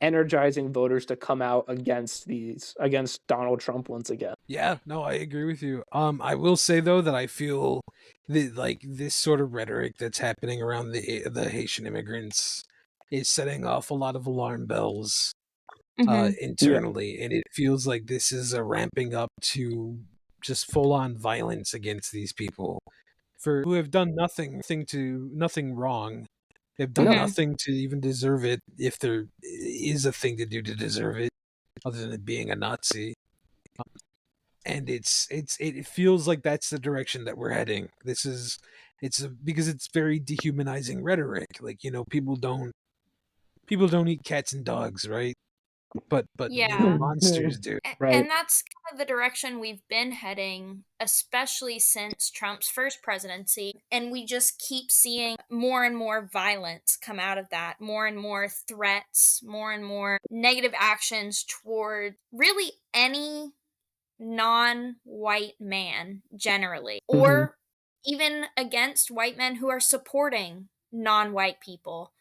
A: energizing voters to come out against Donald Trump once again.
C: Yeah, no, I agree with you. I will say though that I feel that, like, this sort of rhetoric that's happening around the Haitian immigrants is setting off a lot of alarm bells
B: Mhm.
A: Yeah.
C: internally, and it feels like this is a ramping up to just full on violence against these people for who have done nothing wrong. They've done
A: No.
B: Mhm.
C: nothing to even deserve it, if there is a thing to do to deserve it, other than being a Nazi. And it feels like that's the direction that we're heading. Because it's very dehumanizing rhetoric. Like, people don't eat cats and dogs, right? But
B: Yeah.
C: monsters do.
A: Right.
B: And that's kind of the direction we've been heading, especially since Trump's first presidency. And we just keep seeing more and more violence come out of that, more and more threats, more and more negative actions toward really any non white man generally,
A: Mm-hmm.
B: or even against white men who are supporting non white people.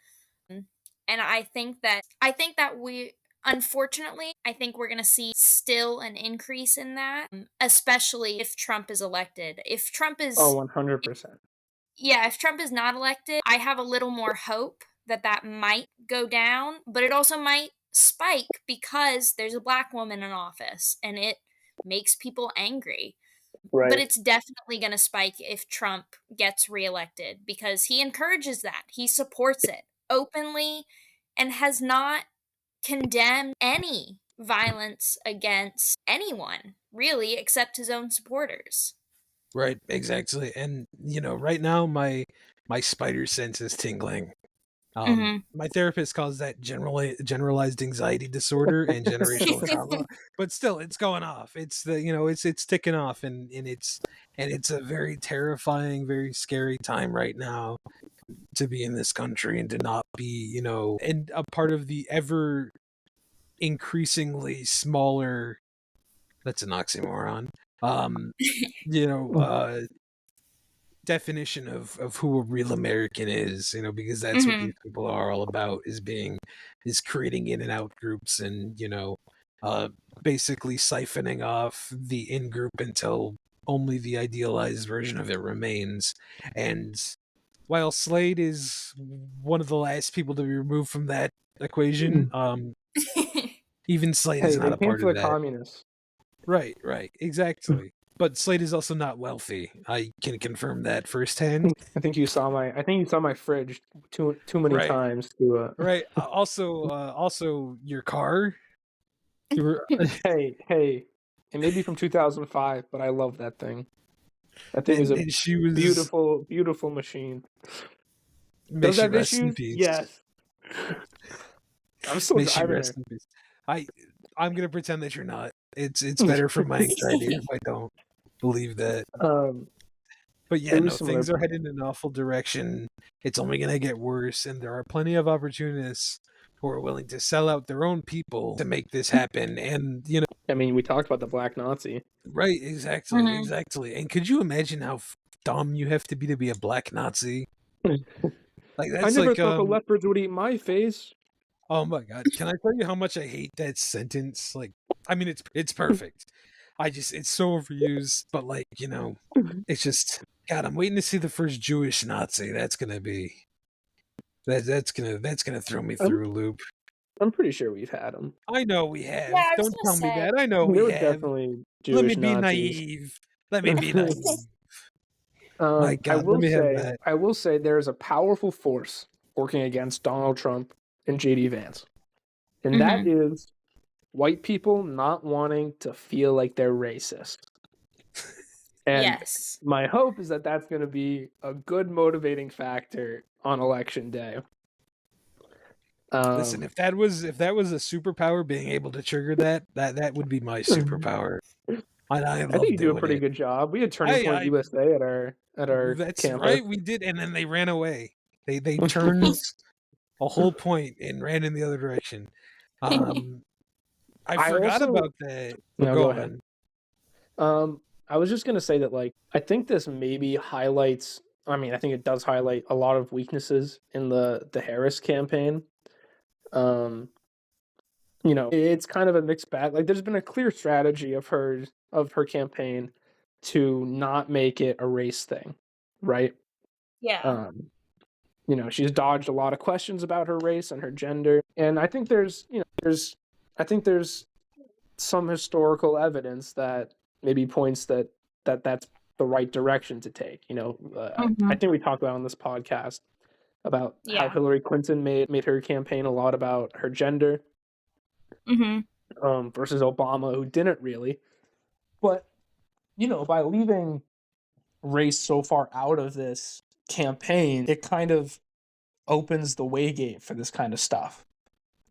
B: And I think that we Unfortunately, I think we're going to see still an increase in that, especially if Trump is elected. If Trump
A: Oh,
B: is
A: 100%.
B: Yeah, if Trump is not elected, I have a little more hope that that might go down, but it also might spike because there's a black woman in office and it makes people angry. But
A: Right.
B: it's definitely going to spike if Trump gets reelected because he encourages that. He supports it openly and has not condemned any violence against anyone, really, except his own supporters.
C: Right, exactly. And right now my spider sense is tingling.
B: Hmm.
C: My therapist calls that generalized anxiety disorder and generational trauma, but still, it's going off. It's it's ticking off, and it's a very terrifying, very scary time right now to be in this country and to not be, and a part of the ever increasingly smaller. That's an oxymoron. Um, you know, uh, definition of who a real American is, because that's what
B: Hmm.
C: these people are all about, is creating in and out groups, and uh basically siphoning off the in group until only the idealized version of it remains. And while Slade is one of the last people to be removed from that equation, even Slade is
A: Hey,
C: not
A: they
C: a
A: came
C: part
A: for
C: of
A: the
C: that.
A: communists.
C: Right, exactly. But Slade is also not wealthy. I can confirm that firsthand.
A: I think you saw my fridge too many
C: Right,
A: times to
C: right. Also, your car. You were
A: hey, it may be from 2005, but I love that thing. That thing is a
C: and she was.
A: beautiful, beautiful machine.
C: May
A: Does it
C: she
A: have
C: rest in
A: issues?
C: peace.
A: Yes. I'm still
C: May she
A: driving
C: rest
A: her.
C: in peace. I I'm gonna pretend that you're not. It's better for my anxiety if I don't believe that.
A: Um,
C: But yeah,
A: very
C: no,
A: similar.
C: things are heading in an awful direction. It's only gonna get worse, and there are plenty of opportunists who are willing to sell out their own people to make this happen. And
A: I mean, we talked about the black Nazi.
C: right, exactly,
B: Hmm.
C: exactly. And could you imagine how dumb you have to be a black Nazi? Like
A: I
C: that's
A: never
C: like
A: thought the leopards would eat my face.
C: oh my god, can I tell you how much I hate that sentence? Like, I mean, it's perfect. It's so overused, but like it's just God. I'm waiting to see the first Jewish Nazi. That's gonna throw me
A: I'm
C: through a loop.
A: I'm pretty sure we've had them.
C: I know we
B: Yeah,
C: have.
B: I was
C: Don't
B: gonna
C: tell me
B: say.
C: that. I know
A: There
C: we
A: were
C: have.
A: definitely
C: Let me
A: Jewish
C: be
A: Nazis.
C: naive. Let me be naive. My
A: I
C: God, let
A: will
C: me have
A: say,
C: that.
A: there is a powerful force working against Donald Trump and JD Vance, and that
B: Hmm.
A: is white people not wanting to feel like they're racist. And
B: Yes.
A: my hope is that that's going to be a good motivating factor on election day.
C: Listen, if that was a superpower, being able to trigger that would be my superpower. And I
A: I think
C: love
A: you do a
C: doing
A: pretty
C: it.
A: good job. We had Turning Point
C: I
A: USA at our
C: That's
A: campus.
C: right, we did, and then they ran away. They turned a whole point and ran in the other direction. Um, I
A: I
C: forgot
A: also
C: about that. But
A: no,
C: go
A: go ahead.
C: on.
A: I was just gonna say that I think this maybe highlights. I mean, I think it does highlight a lot of weaknesses in the Harris campaign. Um, it's kind of a mixed bag. Like, there's been a clear strategy of her campaign to not make it a race thing, right?
B: Yeah.
A: Um, she's dodged a lot of questions about her race and her gender, and I think there's some historical evidence that maybe points that's the right direction to take. I
B: Hmm.
A: think we talked about on this podcast about how
B: Yeah.
A: Hillary Clinton made her campaign a lot about her gender,
B: Hmm.
A: versus Obama, who didn't really. But by leaving race so far out of this campaign, it kind of opens the way gate for this kind of stuff,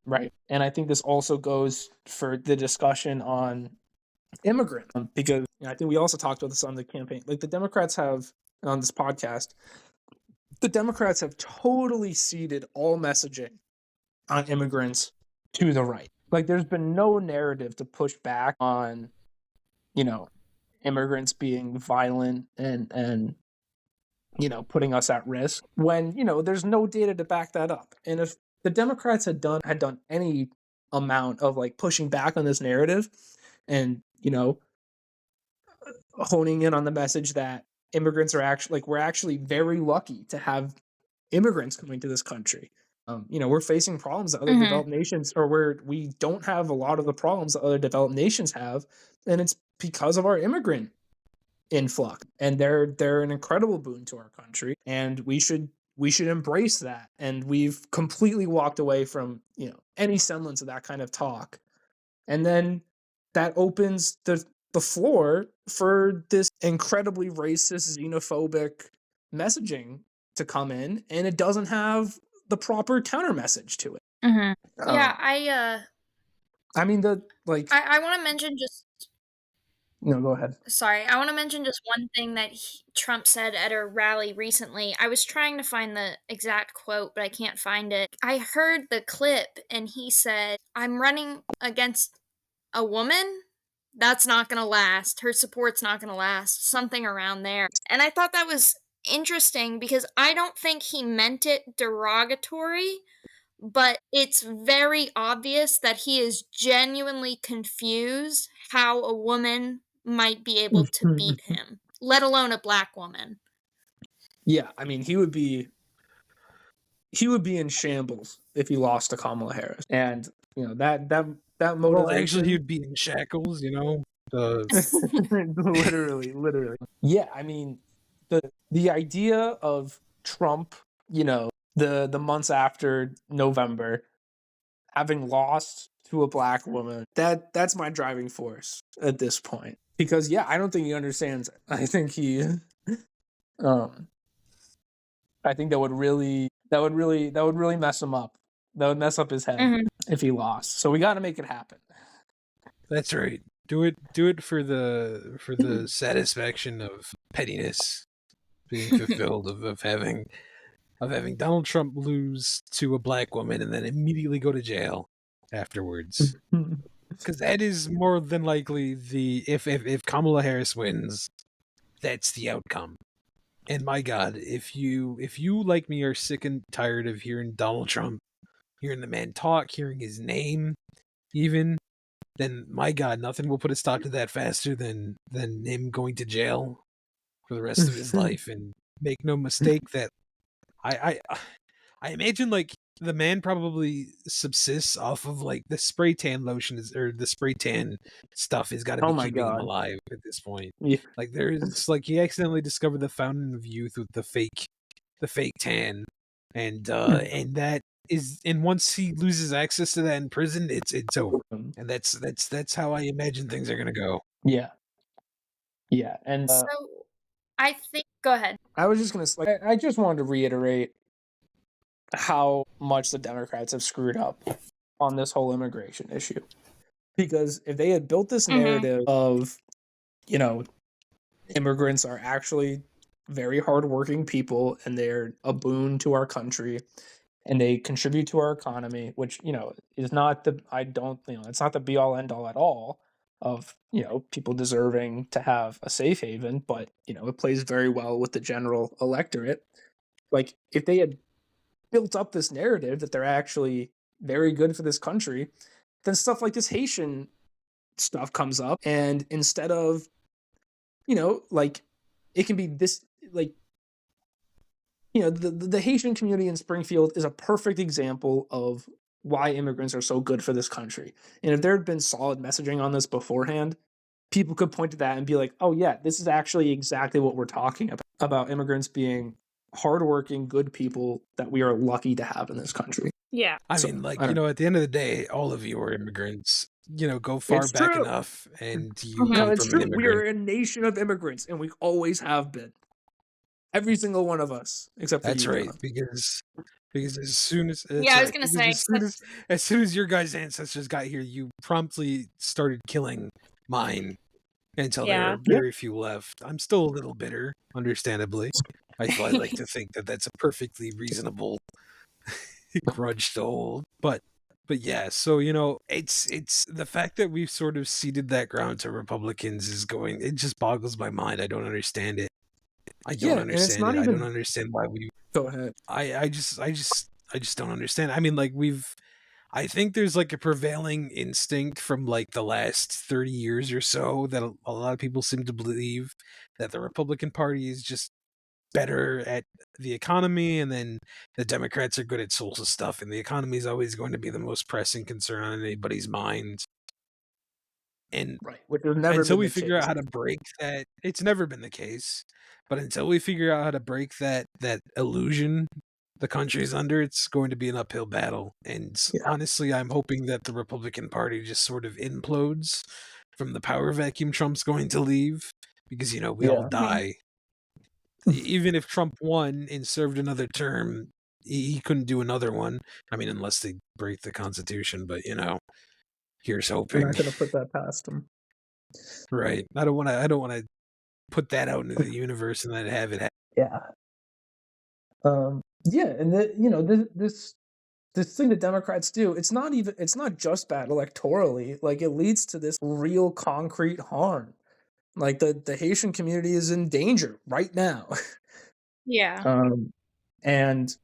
A: right? And I think this also goes for the discussion on immigrants, because I think we also talked about this on the campaign. Like, the Democrats have on this podcast, the Democrats have totally ceded all messaging on immigrants to the right. Like, there's been no narrative to push back on, immigrants being violent and putting us at risk, when there's no data to back that up. And if the Democrats had done any amount of like pushing back on this narrative and, you know, honing in on the message that immigrants are actually like, we're actually very lucky to have immigrants coming to this country. You know, we're facing problems that other developed nations, or where we don't have a lot of the problems that other developed nations have, and it's because of our immigrant influx. And they're an incredible boon to our country, and we should embrace that. And we've completely walked away from, you know, any semblance of that kind of talk. And then that opens the floor for this incredibly racist, xenophobic messaging to come in, and it doesn't have the proper counter message to it.
B: Yeah,
A: I mean, the like.
B: I want to mention just.
A: No, go ahead.
B: Sorry, I want to mention just one thing that Trump said at a rally recently. I was trying to find the exact quote, but I can't find it. I heard the clip, and he said, "I'm running against a woman. That's not going to last. Her support's not going to last." Something around there. And I thought that was interesting because I don't think he meant it derogatory, but it's very obvious that he is genuinely confused how a woman might be able to beat him, let alone a black woman.
A: Yeah, I mean, he would be in shambles if he lost to Kamala Harris. And, you know, that motivation.
C: Well, actually, he'd be in shackles, you know.
A: literally. Yeah, I mean, the idea of Trump, you know, the months after November, having lost to a black woman, that's my driving force at this point. Because yeah, I don't think he understands it. I think he I think that would really mess him up. That would mess up his head if he lost. So we got to make it happen.
C: That's right. Do it for the satisfaction of pettiness being fulfilled, of having Donald Trump lose to a black woman and then immediately go to jail afterwards. Because that is more than likely if Kamala Harris wins, that's the outcome. And my God, if you like me are sick and tired of hearing Donald Trump, hearing the man talk, hearing his name, even, then my God, nothing will put a stop to that faster than him going to jail for the rest of his life. And make no mistake that I imagine like the man probably subsists off of like the spray tan lotion or the spray tan stuff has got to be keeping him alive at this point.
A: Yeah.
C: Like there's like he accidentally discovered the fountain of youth with the fake tan, and that is, and once he loses access to that in prison, it's over. And that's how I imagine things are gonna go.
A: Yeah. And
B: so I think, go ahead.
A: I was just gonna like, I just wanted to reiterate how much the Democrats have screwed up on this whole immigration issue. Because if they had built this narrative of, you know, immigrants are actually very hardworking people and they're a boon to our country and they contribute to our economy, which, you know, is not the, it's not the be all end all at all of, you know, people deserving to have a safe haven, but, you know, it plays very well with the general electorate. Like, if they had built up this narrative that they're actually very good for this country, then stuff like this Haitian stuff comes up, and instead of, you know, like, it can be this, like, you know, the Haitian community in Springfield is a perfect example of why immigrants are so good for this country. And if there had been solid messaging on this beforehand, people could point to that and be like, oh yeah, this is actually exactly what we're talking about immigrants being hardworking, good people that we are lucky to have in this country.
B: Yeah.
C: I mean, like, you know, at the end of the day, all of you are immigrants. You know, go far back enough, and you come from an immigrant.
A: We are a nation of immigrants, and we always have been. Every single one of us, except for
C: that's
A: you,
C: right, because as soon as
B: I was gonna say,
C: as soon as your guys' ancestors got here, you promptly started killing mine until there are very few left. I'm still a little bitter, understandably. I like to think that that's a perfectly reasonable grudge to hold, but yeah. So, you know, it's the fact that we've sort of ceded that ground to Republicans it just boggles my mind. I don't understand it. I don't understand it. I don't understand why we.
A: Go ahead.
C: I just don't understand. I mean, like I think there's like a prevailing instinct from like the last 30 years or so that a lot of people seem to believe that the Republican Party is just better at the economy, and then the Democrats are good at social stuff, and the economy is always going to be the most pressing concern on anybody's mind. And
A: Right. Which has never
C: until
A: been
C: we
A: the
C: figure out
A: case.
C: how to break that, it's never been the case. But until we figure out how to break that illusion the country's under, it's going to be an uphill battle. And
A: Yeah.
C: honestly, I'm hoping that the Republican Party just sort of implodes from the power vacuum Trump's going to leave, because we all
A: Yeah.
C: die. Even if Trump won and served another term, he couldn't do another one. I mean, unless they break the Constitution. But here's
A: We're
C: hoping.
A: not going to put that past him.
C: Right. I don't want to put that out into the universe and then have it happen.
A: Yeah. Yeah, and this thing that Democrats do, it's not just bad electorally. Like, it leads to this real concrete harm. Like, the Haitian community is in danger right now.
B: Yeah.
A: And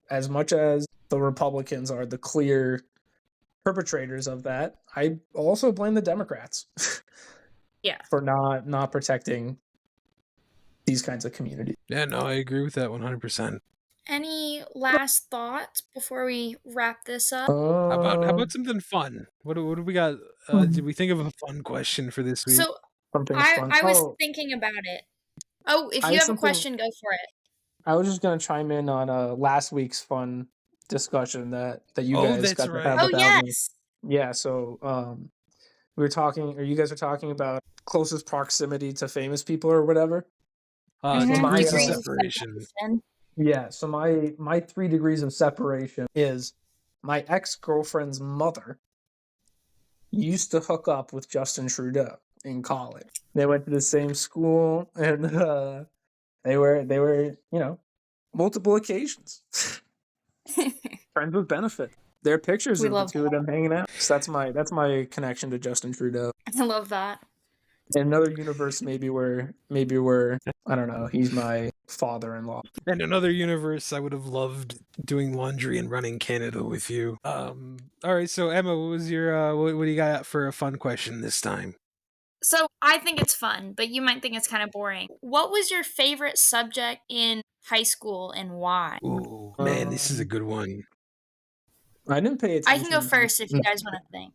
A: as much as the Republicans are the clear perpetrators of that, I also blame the Democrats.
B: Yeah.
A: For not protecting these kinds of communities.
C: Yeah, no, I agree with that 100%.
B: Any last thoughts before we wrap this up?
C: How about something fun? What do we got? Did we think of a fun question for this week?
B: So
A: Something fun.
B: I was thinking about it. Oh, if
A: I
B: you
A: had
B: have a
A: something-
B: question, go for it.
A: I was just gonna chime in on last week's fun discussion that you guys
C: that's
A: got to
C: right.
A: have
B: Oh,
A: without me.
B: yes.
A: Yeah, so we were talking, or you guys were talking about closest proximity to famous people or whatever.
C: Degrees of
A: Degrees of
C: separation.
A: Yeah, so my 3 degrees of separation is my ex-girlfriend's mother used to hook up with Justin Trudeau in college. They went to the same school, and they were multiple occasions friends with benefit. There are pictures
B: We
A: of the
B: love
A: two of them hanging out. So that's my connection to Justin Trudeau.
B: I love that.
A: In another universe, maybe where I don't know, he's my father-in-law.
C: In another universe, I would have loved doing laundry and running Canada with you. All right, so Emma, what was your what do you got for a fun question this time?
B: So I think it's fun, but you might think it's kind of boring. What was your favorite subject in high school and why?
C: Ooh, man, this is a good one.
A: I didn't pay attention.
B: I can go first if you guys want to think.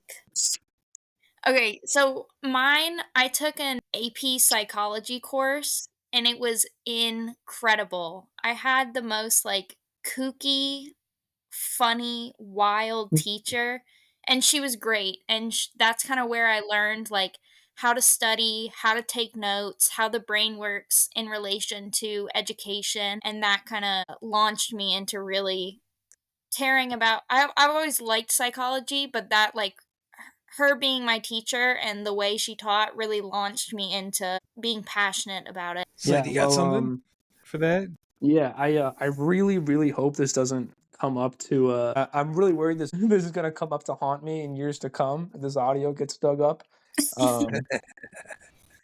B: Okay, so mine, I took an AP psychology course and it was incredible. I had the most like kooky, funny, wild teacher, and she was great. And that's kind of where I learned like how to study, how to take notes, how the brain works in relation to education, and that kind of launched me into really caring about. I've always liked psychology, but that like her being my teacher and the way she taught really launched me into being passionate about it.
C: So you got something for that?
A: Yeah, I really, really hope this doesn't come up to I'm really worried this is gonna come up to haunt me in years to come if this audio gets dug up.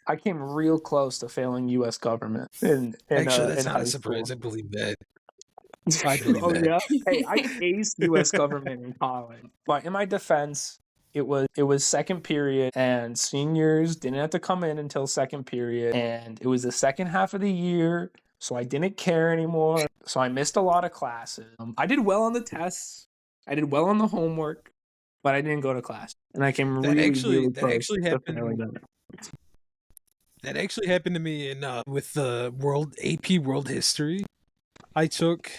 A: I came real close to failing US government
C: Actually, that's
A: in
C: not
A: high
C: a surprise.
A: school.
C: I believe that. I believe
A: Oh
C: that.
A: yeah. Hey, I aced US government in college. But in my defense, it was second period, and seniors didn't have to come in until second period, and it was the second half of the year, so I didn't care anymore. So I missed a lot of classes. I did well on the tests, I did well on the homework, but I didn't go to class, and I came really close to failing that.
C: That actually happened to me in with the AP World History. I took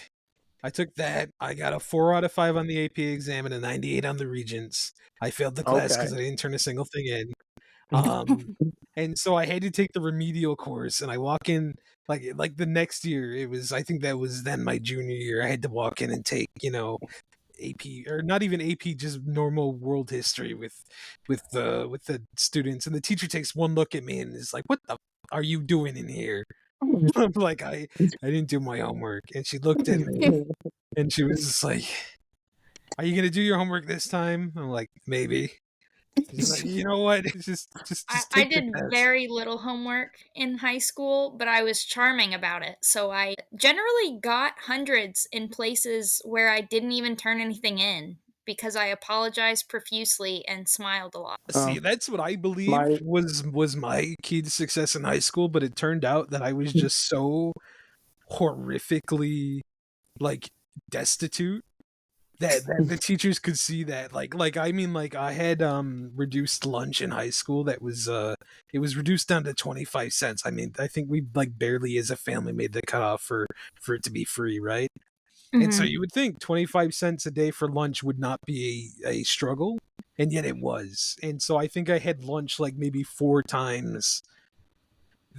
C: that. I got a 4 out of 5 on the AP exam and a 98 on the Regents. I failed the class because I didn't turn a single thing in. And so I had to take the remedial course, and I walk in like the next year. It was, I think that was then my junior year. I had to walk in and take AP, or not even AP, just normal world history with the students, and the teacher takes one look at me and is like, "What the are you doing in here?" I'm like, I didn't do my homework. And she looked at me and she was just like, "Are you gonna do your homework this time?" I'm like, "Maybe." She's like, "You know what? Just
B: I
C: take the
B: did
C: test."
B: very little homework in high school, but I was charming about it. So I generally got hundreds in places where I didn't even turn anything in. because I apologized profusely and smiled a lot.
C: See, that's what I believe
A: my-
C: was my key to success in high school, but it turned out that I was just so horrifically like destitute that the teachers could see that. Like I mean, like I had reduced lunch in high school that was it was reduced down to 25 cents. I mean, I think we like barely as a family made the cutoff for it to be free, right? And so
B: Mhm.
C: you would think 25 cents a day for lunch would not be a struggle, and yet it was. And so I think I had lunch like maybe 4 times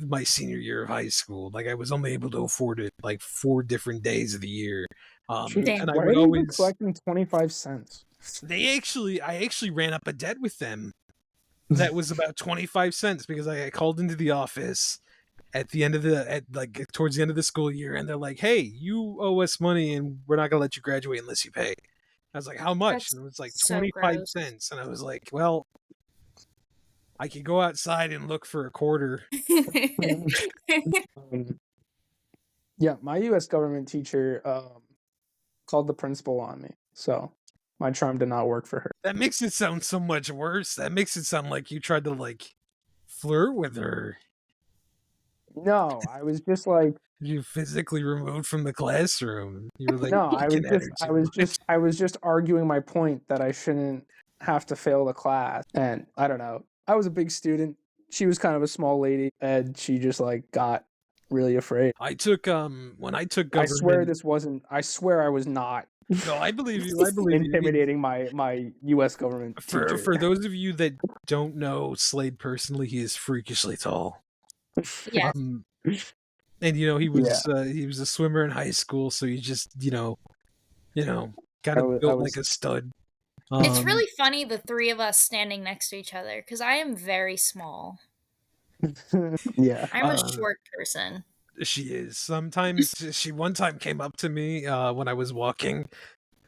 C: my senior year of high school. Like I was only able to afford it like 4 different days of the year.
A: Jeez,
B: Damn.
C: And I
A: why
C: would
A: are you even
C: always
A: collecting 25 cents?
C: I actually ran up a debt with them that was about 25 cents because I called into the office at the end of towards the end of the school year, and they're like, "Hey, you owe us money, and we're not gonna let you graduate unless you pay." I was like, "How much?"
B: That's
C: And it was like
B: so
C: 25
B: gross.
C: cents, and I was like, "Well, I could go outside and look for a quarter."
A: Um, yeah, my U.S. government teacher called the principal on me, so my charm did not work for her.
C: That makes it sound so much worse. That makes it sound like you tried to like flirt with her.
A: No, I was just like,
C: You physically removed from the classroom. You were like
A: no, I was
C: looking at
A: just,
C: her
A: I
C: too
A: was
C: much.
A: just, I was just arguing my point that I shouldn't have to fail the class, and I don't know. I was a big student. She was kind of a small lady, and she just like got really afraid.
C: I took when I took
A: I swear
C: government.
A: this wasn't. I swear I was not
C: No, I believe you. I believe you.
A: intimidating my U.S. government teacher.
C: For those of you that don't know Slade personally, he is freakishly tall.
B: Yes.
C: And you know he
A: Yeah.
C: was a swimmer in high school, so he just kind
A: I
C: of
A: I
C: built
A: was
C: like a stud.
B: It's really funny the three of us standing next to each other because I am very small.
A: yeah.
B: I'm a short person.
C: She is. Sometimes she one time came up to me when I was walking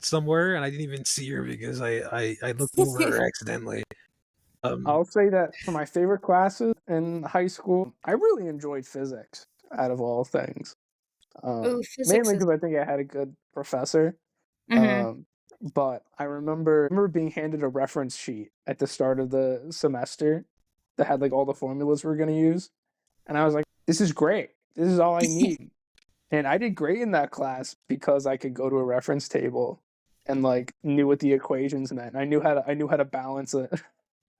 C: somewhere, and I didn't even see her because I looked over her accidentally.
A: I'll say that for my favorite classes in high school, I really enjoyed physics out of all things.
B: Ooh, physics
A: Mainly
B: is.
A: because I think I had a good professor.
B: Mhm.
A: But I remember being handed a reference sheet at the start of the semester that had like all the formulas we're going to use. And I was like, this is great. This is all I need. And I did great in that class because I could go to a reference table and like knew what the equations meant. I knew how to balance it.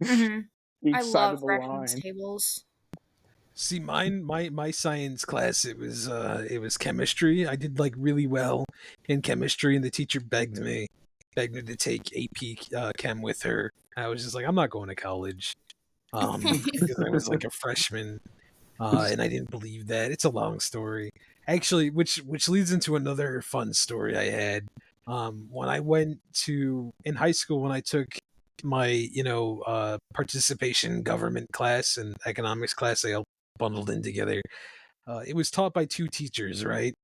B: Mhm. I
A: Each side
B: love
A: of the
B: reference
A: line.
B: tables.
C: See, my science class, it was chemistry. I did like really well in chemistry, and the teacher begged me to take AP chem with her. I was just like, I'm not going to college, because I was like a freshman, and I didn't believe that. It's a long story, actually, which leads into another fun story I had. When I went to in high school, when I took my participation government class and economics class, they all bundled in together. It was taught by 2 teachers, right?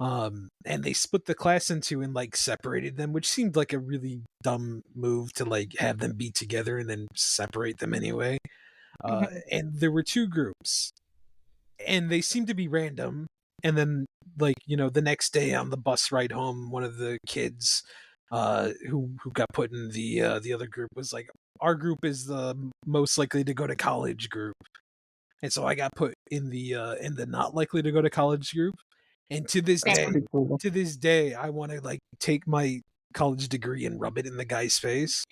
C: And they split the class into and like separated them, which seemed like a really dumb move to like have them be together and then separate them anyway. And there were 2 groups, and they seemed to be random. And then, like the next day on the bus ride home, one of the kids who got put in the other group was like, "Our group is the most likely to go to college group." And so I got put in the not likely to go to college group. And
A: That's pretty cool.
C: to this day, I want to like take my college degree and rub it in the guy's face.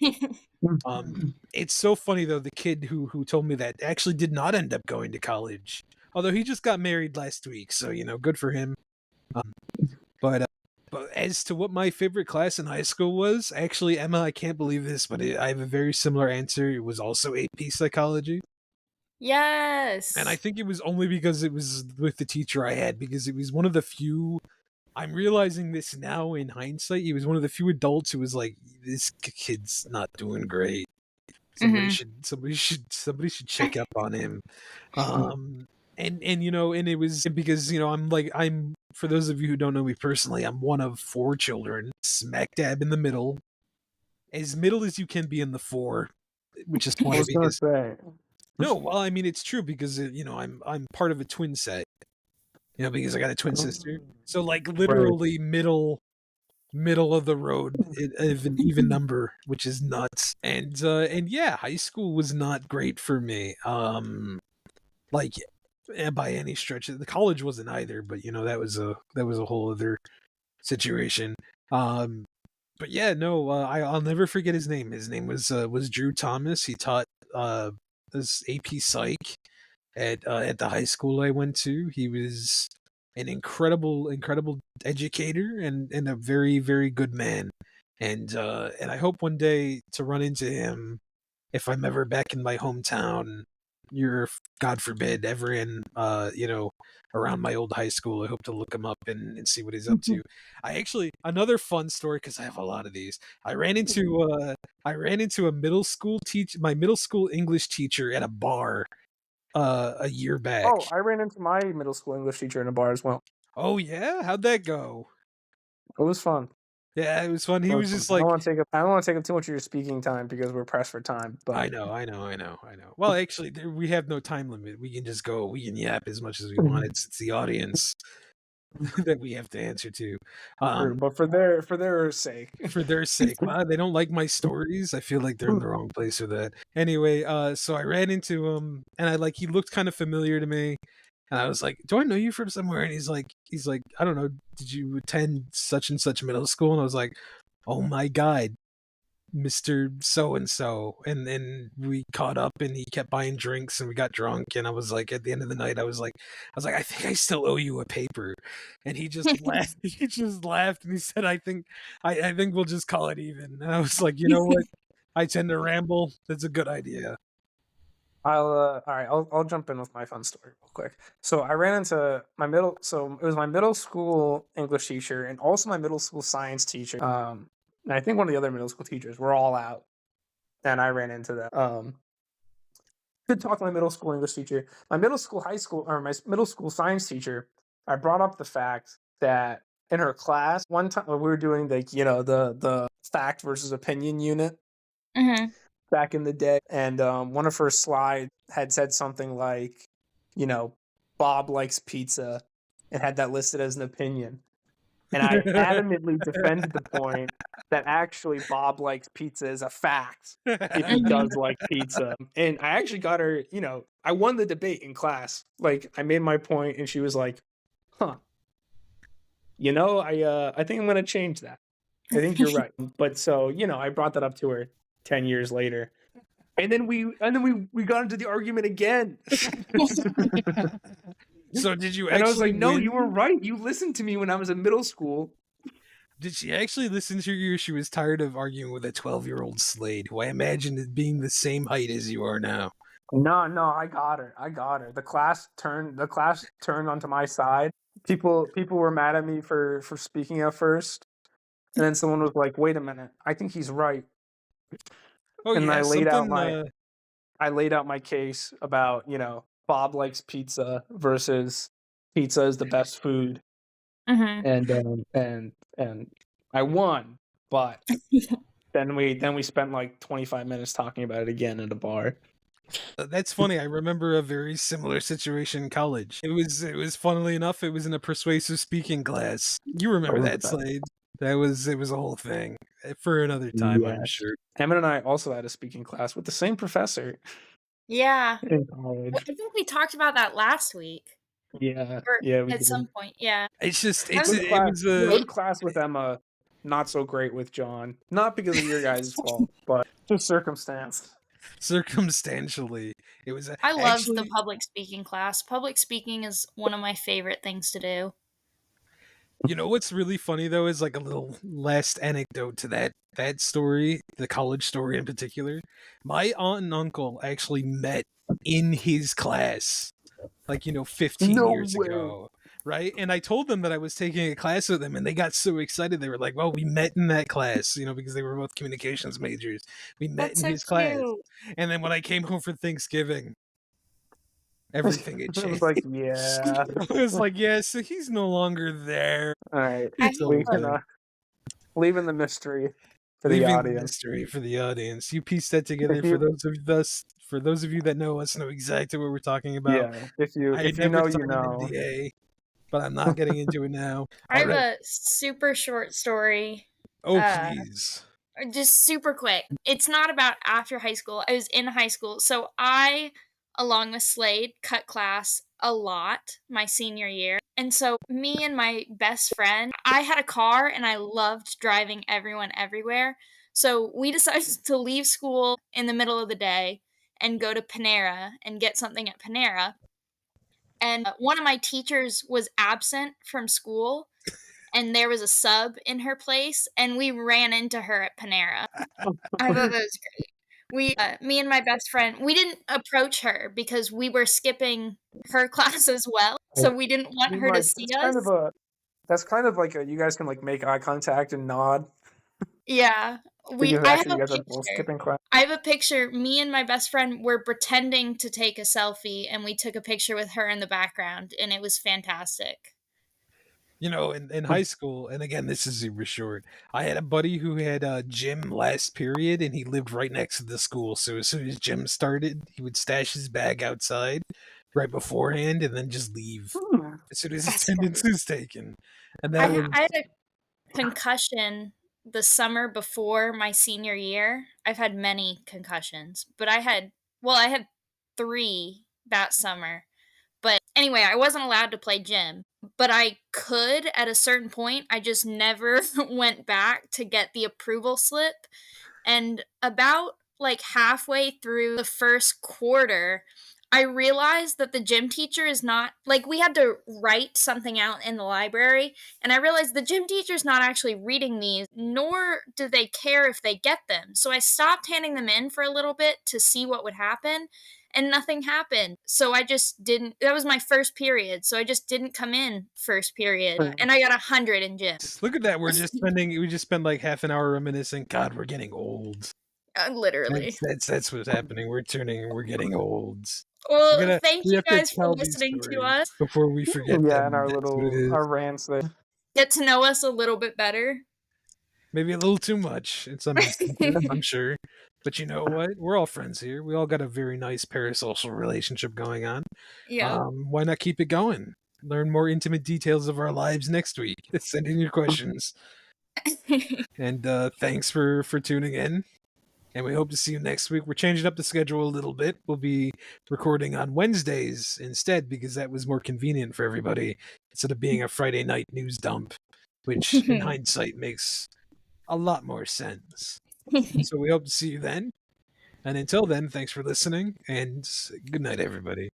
C: It's so funny though. The kid who told me that actually did not end up going to college, although he just got married last week. So good for him. But as to what my favorite class in high school was, actually, Emma, I can't believe this, but I have a very similar answer. It was also AP psychology.
B: Yes.
C: And I think it was only because it was with the teacher I had, because it was one of the few. I'm realizing this now in hindsight. He was one of the few adults who was like, "This kid's not doing great. Somebody should check up on him." And and it was because I'm for those of you who don't know me personally, I'm one of 4 children, smack dab in the middle, as middle as you can be in the 4, which is
A: I
C: funny
A: was gonna
C: because.
A: say.
C: No, well, I mean it's true because I'm part of a twin set, because I got a twin sister. So like literally middle middle of the road of an even number, which is nuts. And yeah, high school was not great for me. Like by any stretch. The college wasn't either, but that was a whole other situation. Um, but yeah, no, I'll never forget his name. His name was Drew Thomas. He taught this AP Psych at the high school I went to. He was an incredible educator and a very very good man. And I hope one day to run into him if I'm ever back in my hometown. You're, God forbid, ever in around my old high school. I hope to look him up and see what he's up to. I actually, another fun story, because I have a lot of these. I ran into a my middle school English teacher at a bar a year back.
A: Oh, I ran into my middle school English teacher in a bar as well.
C: Oh yeah, how'd that go?
A: It was fun.
C: Yeah, it was fun. He was just
A: I
C: like,
A: don't want to take up too much of your speaking time because we're pressed for time. But
C: I know. Well, actually, we have no time limit. We can just go. We can yap as much as we want. It's the audience that we have to answer to.
A: But for their sake,
C: for their sake, wow, they don't like my stories. I feel like they're in the wrong place for that. Anyway, so I ran into him, and he looked kind of familiar to me. And I was like, "Do I know you from somewhere?" And he's like, "I don't know. Did you attend such and such middle school?" And I was like, "Oh my God, Mr. So and so." And then we caught up, and he kept buying drinks, and we got drunk. And I was like, at the end of the night, I was like, "I think I still owe you a paper." And he just laughed. He just laughed, and he said, I think we'll just call it even." And I was like, "You know what? I tend to ramble. That's a good idea."
A: all right. I'll jump in with my fun story real quick. So I ran into so it was my middle school English teacher and also my middle school science teacher. And I think one of the other middle school teachers were all out, and I ran into them. Good talk to my middle school English teacher. My middle school middle school science teacher. I brought up the fact that in her class one time when we were doing the fact versus opinion unit.
B: Mm-hmm.
A: Back in the day, and one of her slides had said something like, Bob likes pizza, and had that listed as an opinion. And I adamantly defended the point that actually Bob likes pizza is a fact if he does like pizza. And I actually got her, I won the debate in class. Like, I made my point, and she was like, "Huh, I think I'm gonna change that. I think you're right." But so, I brought that up to her 10 years later. And then we got into the argument again.
C: So did you actually
A: And I was like, "No,
C: win?
A: you were right. You listened to me when I was in middle school."
C: Did she actually listen to you? She was tired of arguing with a 12-year-old Slade, who I imagine is being the same height as you are now.
A: No, I got her. The class turned onto my side. People were mad at me for speaking at first. And then someone was like, "Wait a minute. I think he's right."
C: Oh,
A: And
C: yeah,
A: I laid out my case about, Bob likes pizza versus pizza is the best food.
B: Mm-hmm.
A: And I won, but then we spent like 25 minutes talking about it again at a bar.
C: That's funny. I remember a very similar situation in college. It was funnily enough, it was in a persuasive speaking class. You remember that, Slade? It was a whole thing for another time, I'm sure.
A: Emmett and I also had a speaking class with the same professor.
B: Yeah.
A: In college.
B: I think we talked about that last week.
A: Yeah.
B: Or
A: Yeah.
B: at some point, yeah.
C: It's just
B: It
C: was a
A: good class with Emma. Not so great with John. Not because of your guys' fault, but just circumstance.
C: Circumstantially, it was.
B: I loved the public speaking class. Public speaking is one of my favorite things to do.
C: You know what's really funny though is like a little last anecdote to that story, the college story in particular. My aunt and uncle actually met in his class, 15 years ago, right? And I told them that I was taking a class with them, and they got so excited. They were like, "Well, we met in that class," because they were both communications majors. We met in his class, and then when I came home for Thanksgiving, everything had changed.
A: I was like, yeah.
C: I was like, yeah, so he's no longer there.
A: All right.
C: It's
A: leaving the mystery for the audience.
C: Mystery for the audience. You piece that together for those of you that know us know exactly what we're talking about.
A: Yeah. If you know, you know.
C: NDA. but I'm not getting into it now.
B: I
C: All
B: have
C: right.
B: a super short story.
C: Oh, please.
B: Just super quick. It's not about after high school. I was in high school. So I, along with Slade, cut class a lot my senior year. And so me and my best friend, I had a car and I loved driving everyone everywhere. So we decided to leave school in the middle of the day and go to Panera and get something at Panera. And one of my teachers was absent from school and there was a sub in her place, and we ran into her at Panera. I thought that was great. Me and my best friend, we didn't approach her because we were skipping her class as well, so we didn't want her to see us.
A: That's kind of like you guys can like make eye contact and nod.
B: Yeah,
A: Because
B: I have
A: actually
B: a
A: you guys are both
B: picture.
A: skipping class.
B: I have a picture. Me and my best friend were pretending to take a selfie, and we took a picture with her in the background, and it was fantastic.
C: In high school, and again, this is super short, I had a buddy who had a gym last period, and he lived right next to the school. So as soon as gym started, he would stash his bag outside right beforehand and then just leave as soon as
B: That's
C: attendance is taken. And that was,
B: I had a concussion the summer before my senior year. I've had many concussions, but I had 3 that summer. But anyway, I wasn't allowed to play gym, but I could at a certain point. I just never went back to get the approval slip. And about like halfway through the first quarter, I realized that the gym teacher is not like we had to write something out in the library. And I realized the gym teacher is not actually reading these, nor do they care if they get them. So I stopped handing them in for a little bit to see what would happen. And nothing happened. So I just didn't. That was my first period. So I just didn't come in first period. And I got 100 in gym.
C: look at that. We just spent like half an hour reminiscing. God, we're getting old.
B: Literally.
C: That's what's happening. We're getting old.
B: Well, thank
C: We
B: you
C: have to
B: guys for
C: tell these
B: listening to
C: stories
B: us.
C: before we forget
A: Yeah,
C: them.
A: and our
C: That's what it is.
A: our rants there.
B: Get to know us a little bit better.
C: Maybe a little too much in some instances, I'm sure. But you know what? We're all friends here. We all got a very nice parasocial relationship going on.
B: Yeah.
C: Why not keep it going? Learn more intimate details of our lives next week. Send in your questions. And thanks for tuning in. And we hope to see you next week. We're changing up the schedule a little bit. We'll be recording on Wednesdays instead because that was more convenient for everybody instead of being a Friday night news dump, which in hindsight makes a lot more sense. So we hope to see you then. And until then, thanks for listening and good night, everybody.